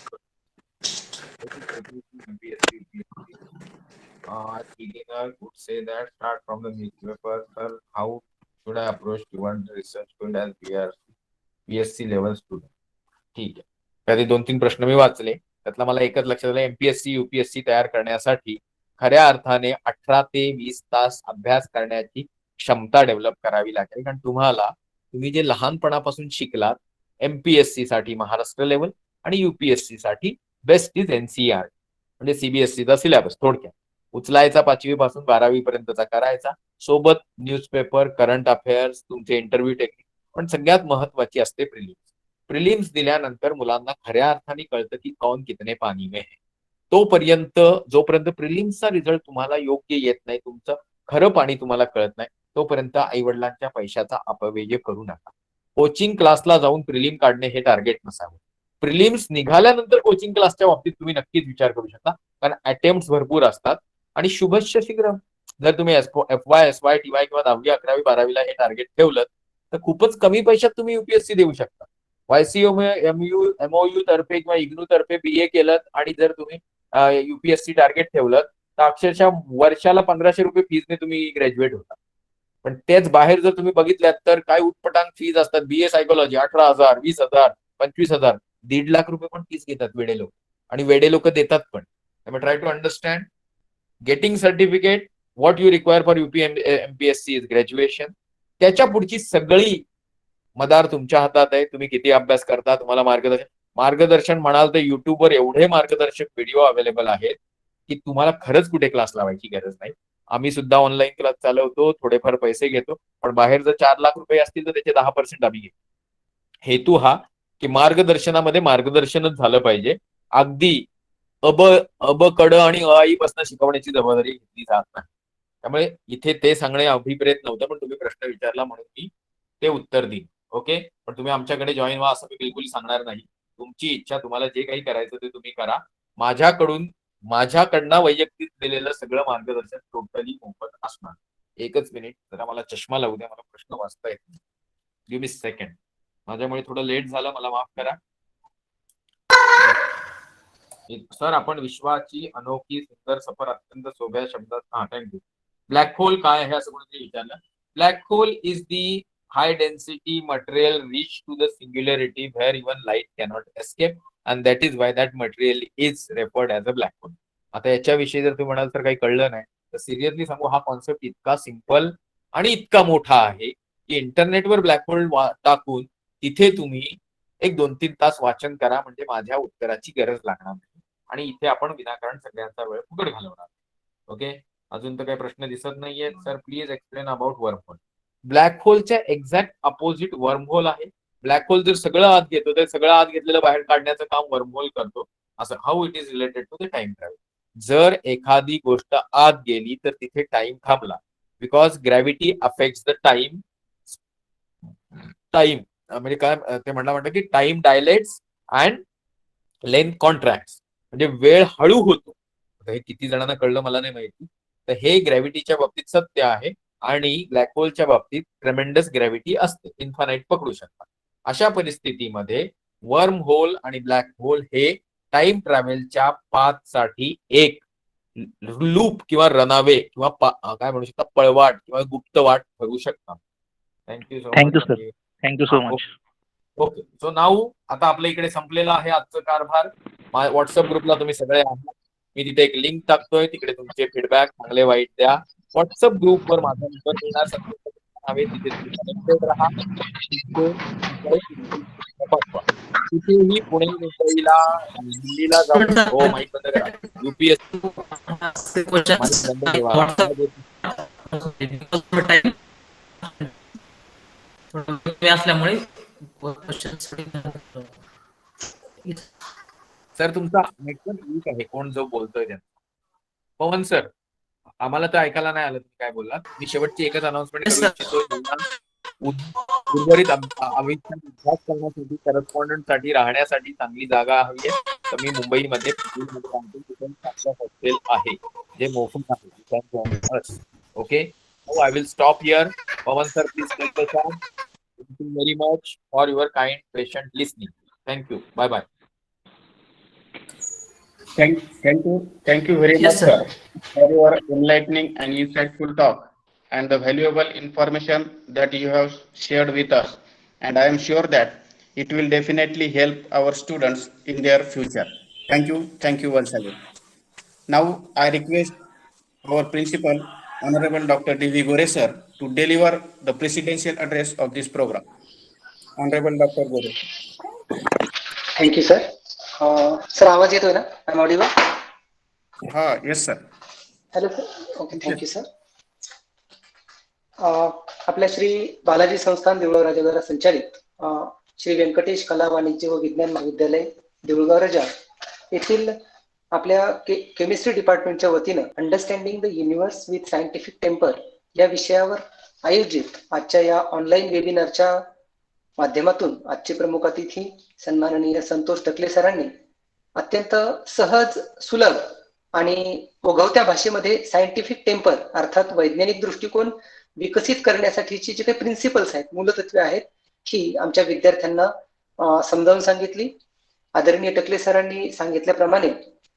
[SPEAKER 1] Beginner would say that start from the newspaper. Sir, how should I approach student research field as BSc level student? ठीक आहे. त्याचे 2-3 प्रश्न मी वाचले. त्यातला मला एकच लक्षात आलं, एमपीएससी युपीएससी तयार करण्यासाठी खऱ्या अर्थाने 18 ते 20 तास अभ्यास करण्याची क्षमता डेव्हलप करावी लागेल. कारण तुम्ही जे लहानपणापासून शिकलात एमपीएससी साठी महाराष्ट्र लेवल आणि युपीएससी साठी बेस्ट इज एनसीआर म्हणजे सीबीएसईचा सिलेबस थोडक्यात उचलायचा 5वी पासून 12वी पर्यंतचा करायचा, सोबत न्यूजपेपर, करंट अफेअर्स, तुमचे इंटरव्ह्यू टेक्निक, पण सगळ्यात महत्वाची असते प्रिलिम्स. प्रिलिम्स दिल्यानंतर मुलांना खऱ्या अर्थाने कळतं की कौन कितने पानी में है. जोपर्यंत प्रिलिम्सचा रिझल्ट तुम्हाला योग्य येत नाही, तुमचं खरं पाणी तुम्हाला कळत नाही, तोपर्यंत आई वडिलांच्या पैशाचा अपव्यय करू नका. कोचिंग क्लासला जाऊन प्रिलिम काढणे हे टार्गेट नसावं. प्रिलिम्स निघाल्यानंतर कोचिंग क्लासच्या बाबतीत तुम्ही नक्कीच विचार करू शकता, कारण अटेम्प्ट भरपूर असतात. आणि शुभस्य शीघ्रम. जर तुम्ही एफवाय, एसवाय, टीवाय किंवा 10वी, 11वी, 12वीला हे टार्गेट ठेवलं तर खूपच कमी पैशात तुम्ही युपीएससी देऊ शकता. YCO एमओयू तर्फे किंवा इग्नू तर्फे बीए केलं आणि जर तुम्ही युपीएससी टार्गेट ठेवलं तर अक्षरशः वर्षाला 1500 रुपये फीजने तुम्ही ग्रॅज्युएट होता. पण तेच बाहेर जर तुम्ही बघितल्यात तर काय उटपटांग फीज असतात. बीए सायकोलॉजी 18,000, 20,000, 25,000, 1.5 लाख रुपये पण फीज घेतात वेडे लोक, आणि वेडे लोक देतात पण. त्यामुळे try to understand. Getting certificate, what you require for MPSC is graduation. त्याच्या पुढची सगळी मदार तुमच्या हातात आहे. तुम्ही किती अभ्यास करता, तुम्हाला मार्गदर्शन म्हणाल तर युट्यूबवर एवढे मार्गदर्शक व्हिडिओ अवेलेबल आहेत की तुम्हाला खरंच कुठे क्लास लावायची गरज नाही. आम्ही सुद्धा ऑनलाईन क्लास चालवतो, थोडेफार पैसे घेतो, पण बाहेर जर 4 लाख रुपये असतील तर त्याचे 10% आम्ही घेतो. हेतू हा की मार्गदर्शनामध्ये मार्गदर्शनच झालं पाहिजे. अगदी अब कड आणि आई पासून शिकवण्याची जबाबदारी घेतली जात नाही. त्यामुळे इथे ते सांगणे अभिप्रेत नव्हतं, पण तुम्ही प्रश्न विचारला म्हणून मी ते उत्तर देईन. ओके. पण तुम्ही आमच्याकडे जॉईन व्हा असं मी बिलकुल सांगणार नाही. तुमची इच्छा, तुम्हाला जे काही करायचं ते तुम्ही करा. माझ्याकडनं वैयक्तिक दिलेलं सगळं मार्गदर्शन टोटली मोफत असणार. एकच मिनिट, जरा मला चष्मा लावू द्या, मला प्रश्न वाचता येत नाही. Give me second. माझ्यामुळे थोडं लेट झालं, मला माफ करा. सर, आपण विश्वाची अनोखी सुंदर सफर अत्यंत सोप्या शब्दात थँक्यू. ब्लॅक होल काय आहे असं कोणीतरी विचारलं. Black hole is the high density material reach to the singularity where even light cannot escape, and that is why that material is referred as a black hole. आता याच्याविषयी जर तुम्ही म्हणाल तर काही कळलं नाही तर सिरियसली सांगू, हा कॉन्सेप्ट इतका सिंपल आणि इतका मोठा आहे की इंटरनेटवर ब्लॅक होल टाकून तिथे तुम्ही एक 2-3 तास वाचन करा, म्हणजे माझ्या उत्तराची गरज लागणार नाही. आणि इथे आपण विनाकारण सगळ्यांचा वेळ फुकट घालवणार. ओके. अजून तर काही प्रश्न दिसत नाहीये. Sir please explain about wormhole. Black होलच्या एक्झॅक्ट अपोजिट वर्म होल आहे. ब्लॅक होल जर सगळं आत घेतो तर सगळं आत घेतलेलं बाहेर काढण्याचं काम वर्म होल करतो. असं how it is related to the time travel. जर एखादी गोष्ट आत गेली तर तिथे टाइम थांबला, because gravity affects the time. म्हणजे काय ते म्हटलं की time dilates and length contracts, म्हणजे वेळ हळू होतो. हे किती जणांना कळलं मला नाही माहिती. तर हे ग्रॅव्हिटीच्या बाबतीत सत्य आहे. आणि ब्लॅक होलच्या बाबतीत ट्रेमेंडस ग्रॅव्हिटी असते, इन्फानाइट पकडू शकता. अशा परिस्थितीमध्ये वर्म होल आणि ब्लॅक होल हे टाइम ट्रॅव्हलच्या पाथसाठी एक लूप किंवा रनावे किंवा काय म्हणू शकता, पळवाट किंवा गुप्तवाट ठरू शकतात. Thank you so much.
[SPEAKER 2] Thank you so much.
[SPEAKER 1] Okay. So now आता आपल्या इकडे संपलेला आहे आजचा कारभार. व्हॉट्सअप ग्रुपला तुम्ही सगळे आहात. मी तिथे एक लिंक टाकतोय, तिकडे तुमचे फीडबॅक चांगले वाईट द्या. व्हॉट्सअप ग्रुपवर माझा नंबर मिळणार हवे, तिथे तुम्ही कनेक्टेड राहा. कुठेही पुणे, मुंबईला, दिल्लीला जाऊन, हो माईक बंद करा, युपीएससी माईक बंद ठेवा.
[SPEAKER 2] असल्यामुळे
[SPEAKER 1] सर तुमचा नेटवर्क वीक आहे. कोण जो बोलतोय त्यांना. पवन सर, आम्हाला तर ऐकायला नाही आलं तुम्ही काय बोललात. मी शेवटची एकच अनाउन्समेंट करू इच्छितो. उर्वरित अभ्यास करण्यासाठी, करस्पॉन्डंट साठी, राहण्यासाठी चांगली जागा हवी आहे. तर मी मुंबईमध्ये हॉस्टेल आहे जे मोफत आहे. Okay. I will stop here. Pavan sir please take the charge. Thank you very much for your kind patient listening. Thank you. Bye bye.
[SPEAKER 3] Thank you very much,
[SPEAKER 2] Yes,
[SPEAKER 3] sir,
[SPEAKER 2] sir.
[SPEAKER 3] for your enlightening and insightful talk and the valuable information that you have shared with us. And I am sure that it will definitely help our students in their future. Thank you once again. Now, I request our principal, Honorable Dr. D.V. Gore, sir, to deliver the presidential address of this program. Honorable Dr. Gore.
[SPEAKER 4] Thank you sir. Sir आवाज येतोय ना? I am audible?
[SPEAKER 3] Yes, sir.
[SPEAKER 4] Hello sir. Okay, thank you sir. आपल्या श्री बालाजी संस्थान देऊळगाव राजा द्वारा संचालित श्री व्यंकटेश कला वाणिज्य व विज्ञान महाविद्यालय देऊळगाव राजा येथील आपल्या केमिस्ट्री डिपार्टमेंटच्या वतीनं understanding the universe with scientific temper या विषयावर आयोजित आजच्या या ऑनलाईन वेबिनारच्या माध्यमातून आजचे प्रमुख अतिथी सन्माननीय संतोष टकले सरांनी अत्यंत सहज, सुलभ आणि ओघवत्या भाषेमध्ये सायंटिफिक टेम्पर अर्थात वैज्ञानिक दृष्टिकोन विकसित करण्यासाठीची जी काही प्रिन्सिपल्स आहेत, मूलतत्वे आहेत, ही आमच्या विद्यार्थ्यांना समजावून सांगितली. आदरणीय टकले सरांनी सांगितल्याप्रमाणे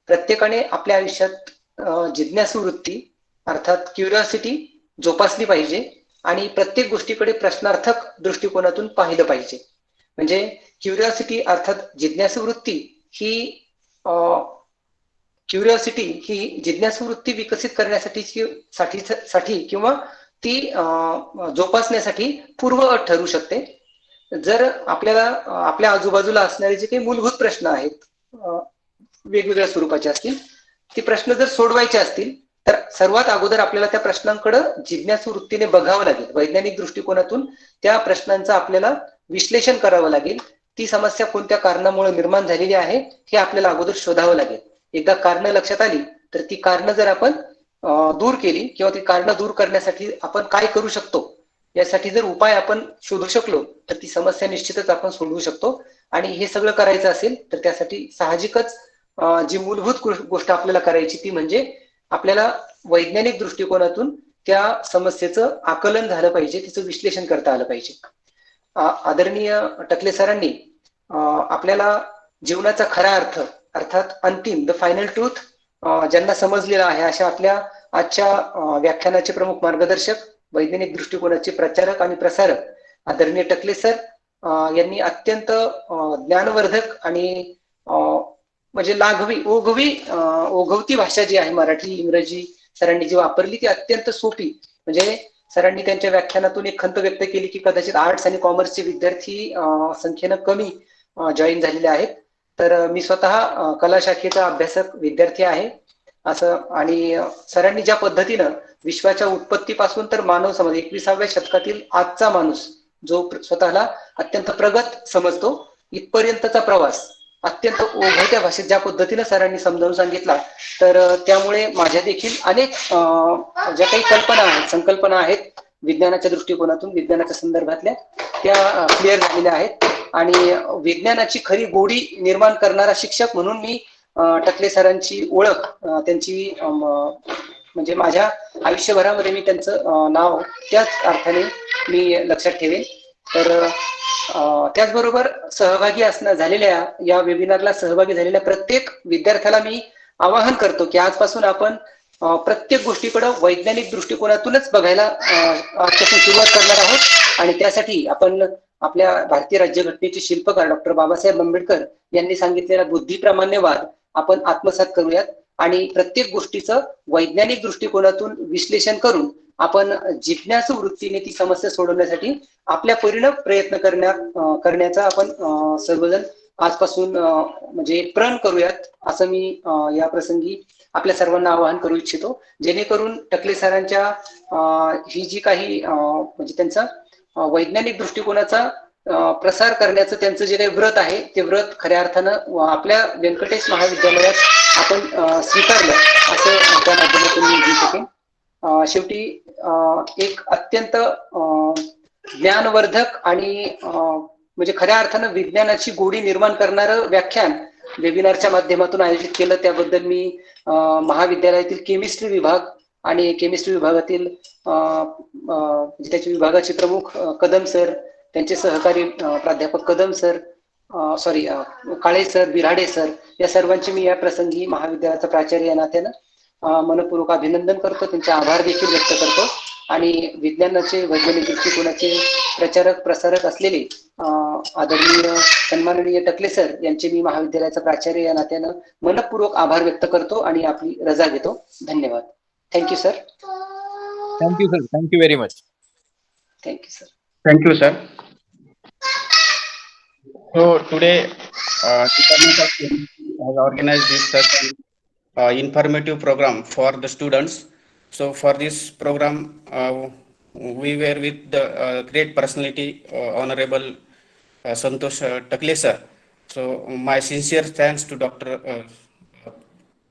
[SPEAKER 4] प्रत्येकाने आपल्या आयुष्यात जिज्ञासू वृत्ती अर्थात क्युरिओसिटी जोपासली पाहिजे आणि प्रत्येक गोष्टीकडे प्रश्नार्थक दृष्टिकोनातून पाहिलं पाहिजे. म्हणजे क्युरिओसिटी अर्थात जिज्ञासू वृत्ती ही जिज्ञासू वृत्ती विकसित करण्यासाठी किंवा ती जोपासण्यासाठी पूर्व अट ठरू शकते. जर आपल्याला आपल्या आजूबाजूला असणारे जे काही मूलभूत प्रश्न आहेत वेगवेगळ्या स्वरूपाचे असतील, ते प्रश्न जर सोडवायचे असतील तर सर्वात अगोदर आपल्याला त्या प्रश्नांकडे जिज्ञासू वृत्तीने बघावं लागेल. वैज्ञानिक दृष्टिकोनातून त्या प्रश्नांचं आपल्याला विश्लेषण करावं लागेल. ती समस्या कोणत्या कारणामुळे निर्माण झालेली आहे हे आपल्याला अगोदर शोधावं लागेल. एकदा कारणं लक्षात आली तर ती कारणं जर आपण दूर केली किंवा ती कारणं दूर करण्यासाठी आपण काय करू शकतो यासाठी जर उपाय आपण शोधू शकलो तर ती समस्या निश्चितच आपण सोडवू शकतो. आणि हे सगळं करायचं असेल तर त्यासाठी साहजिकच जी मूलभूत गोष्ट आपल्याला करायची ती म्हणजे आपल्याला वैज्ञानिक दृष्टिकोनातून त्या समस्येचं आकलन झालं पाहिजे, तिचं विश्लेषण करता आलं पाहिजे. आदरणीय टकले सरांनी आपल्याला जीवनाचा खरा अर्थ अर्थात अंतिम द फायनल ट्रूथ ज्यांना समजलेला आहे अशा आपल्या आजच्या व्याख्यानाचे प्रमुख मार्गदर्शक, वैज्ञानिक दृष्टिकोनाचे प्रचारक आणि प्रसारक आदरणीय टकले सर यांनी अत्यंत ज्ञानवर्धक आणि म्हणजे ओघवती भाषा जी आहे मराठी इंग्रजी सरांनी जी वापरली ती अत्यंत सोपी. म्हणजे सरांनी त्यांच्या व्याख्यानातून एक खंत व्यक्त केली की कदाचित आर्ट्स आणि कॉमर्सचे विद्यार्थी संख्येनं कमी जॉईन झालेले आहेत. तर मी स्वतः कला शाखेचा अभ्यासक विद्यार्थी आहे असं. आणि सरांनी ज्या पद्धतीनं विश्वाच्या उत्पत्तीपासून तर मानव समाज 21व्या शतकातील आजचा माणूस जो स्वतःला अत्यंत प्रगत समजतो इथपर्यंतचा प्रवास अत्यंत ओघवत्या भाषेत ज्या पद्धतीनं सरांनी समजावून सांगितला तर त्यामुळे माझ्या देखील अनेक ज्या काही संकल्पना आहेत विज्ञानाच्या दृष्टिकोनातून विज्ञानाच्या संदर्भातल्या त्या क्लिअर झालेल्या आहेत. आणि विज्ञानाची खरी गोडी निर्माण करणारा शिक्षक म्हणून मी टकले सरांची ओळख त्यांची म्हणजे माझ्या आयुष्यभरामध्ये मी त्यांचं नाव त्याच अर्थाने मी लक्षात ठेवेन. तर त्याचबरोबर सहभागी झालेल्या या वेबिनारला सहभागी झालेल्या प्रत्येक विद्यार्थ्याला मी आवाहन करतो की आजपासून आपण प्रत्येक गोष्टीकडे वैज्ञानिक दृष्टिकोनातूनच बघायला आजपासून सुरुवात करणार आहोत. आणि त्यासाठी आपण आपल्या भारतीय राज्यघटनेचे शिल्पकार डॉक्टर बाबासाहेब आंबेडकर यांनी सांगितलेला बुद्धिप्रामाण्यवाद आपण आत्मसात करूयात आणि प्रत्येक गोष्टीचं वैज्ञानिक दृष्टिकोनातून विश्लेषण करून आपण जिज्ञासू वृत्तीने ती समस्या सोडवण्यासाठी आपल्या परीने प्रयत्न करण्याचा आपण सर्वजण आजपासून म्हणजे प्रण करूयात असं मी या प्रसंगी आपल्या सर्वांना आवाहन करू इच्छितो. जेणेकरून टकले सरांच्या ही जी काही म्हणजे त्यांचा वैज्ञानिक दृष्टिकोनाचा प्रसार करण्याचं त्यांचं जे काही व्रत आहे ते व्रत खऱ्या अर्थानं आपल्या व्यंकटेश महाविद्यालयात आपण स्वीकारलं असं त्या माध्यमातून मी म्हणू शकेन. शेवटी एक अत्यंत ज्ञानवर्धक आणि म्हणजे खऱ्या अर्थानं विज्ञानाची गोडी निर्माण करणारं व्याख्यान वेबिनारच्या माध्यमातून आयोजित केलं त्याबद्दल मी महाविद्यालयातील केमिस्ट्री विभाग आणि केमिस्ट्री विभागातील त्याच्या विभागाचे प्रमुख कदम सर, त्यांचे सहकारी प्राध्यापक कदम सर, सॉरी काळे सर, बिराडे सर या सर्वांचे मी या प्रसंगी महाविद्यालयाचा प्राचार्य या नात्यानं मनपूर्वक अभिनंदन करतो, त्यांचे आभार देखील व्यक्त करतो आणि विज्ञानाचे वैज्ञानिक दृष्टिकोनाचे प्रचारक प्रसारक असलेले आदरणीय सन्माननीय टकले सर यांचे मी महाविद्यालयाचा प्राचार्य या नात्यानं मनपूर्वक आभार व्यक्त करतो आणि आपली रजा घेतो. धन्यवाद. Thank you sir.
[SPEAKER 1] Thank you, sir. Thank you very much.
[SPEAKER 4] Thank you sir.
[SPEAKER 3] Thank you, sir. So today, Department of Chemistry has organized this such informative program for the students. So for this program, we were with the great personality, Honorable Santosh Takle sir. So my sincere thanks to Dr.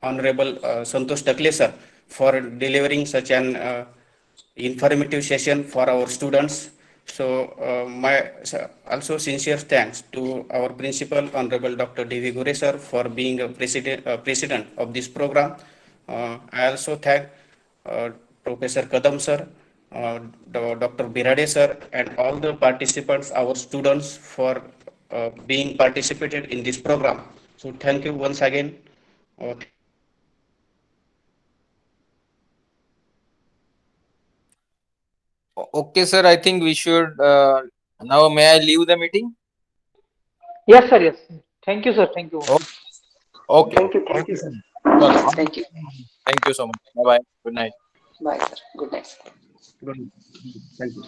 [SPEAKER 3] Honorable Santosh Takle sir for delivering such an informative session for our students. So my also sincere thanks to our principal, Honorable Dr. D.V. Gore sir, for being a president of this program. I also thank Professor Kadam sir, Dr. Birade sir, and all the participants, our students, for being participated in this program. So thank you once again.
[SPEAKER 1] Okay, sir. I think we should now. May I leave the meeting?
[SPEAKER 2] Yes, sir. Yes. Thank you, sir. Thank you.
[SPEAKER 1] Okay.
[SPEAKER 4] Thank you, sir.
[SPEAKER 1] Well,
[SPEAKER 4] Thank you.
[SPEAKER 1] Thank you so much. Bye bye. Good night.
[SPEAKER 4] Bye, sir. Good night, sir.
[SPEAKER 3] Good. Thank you.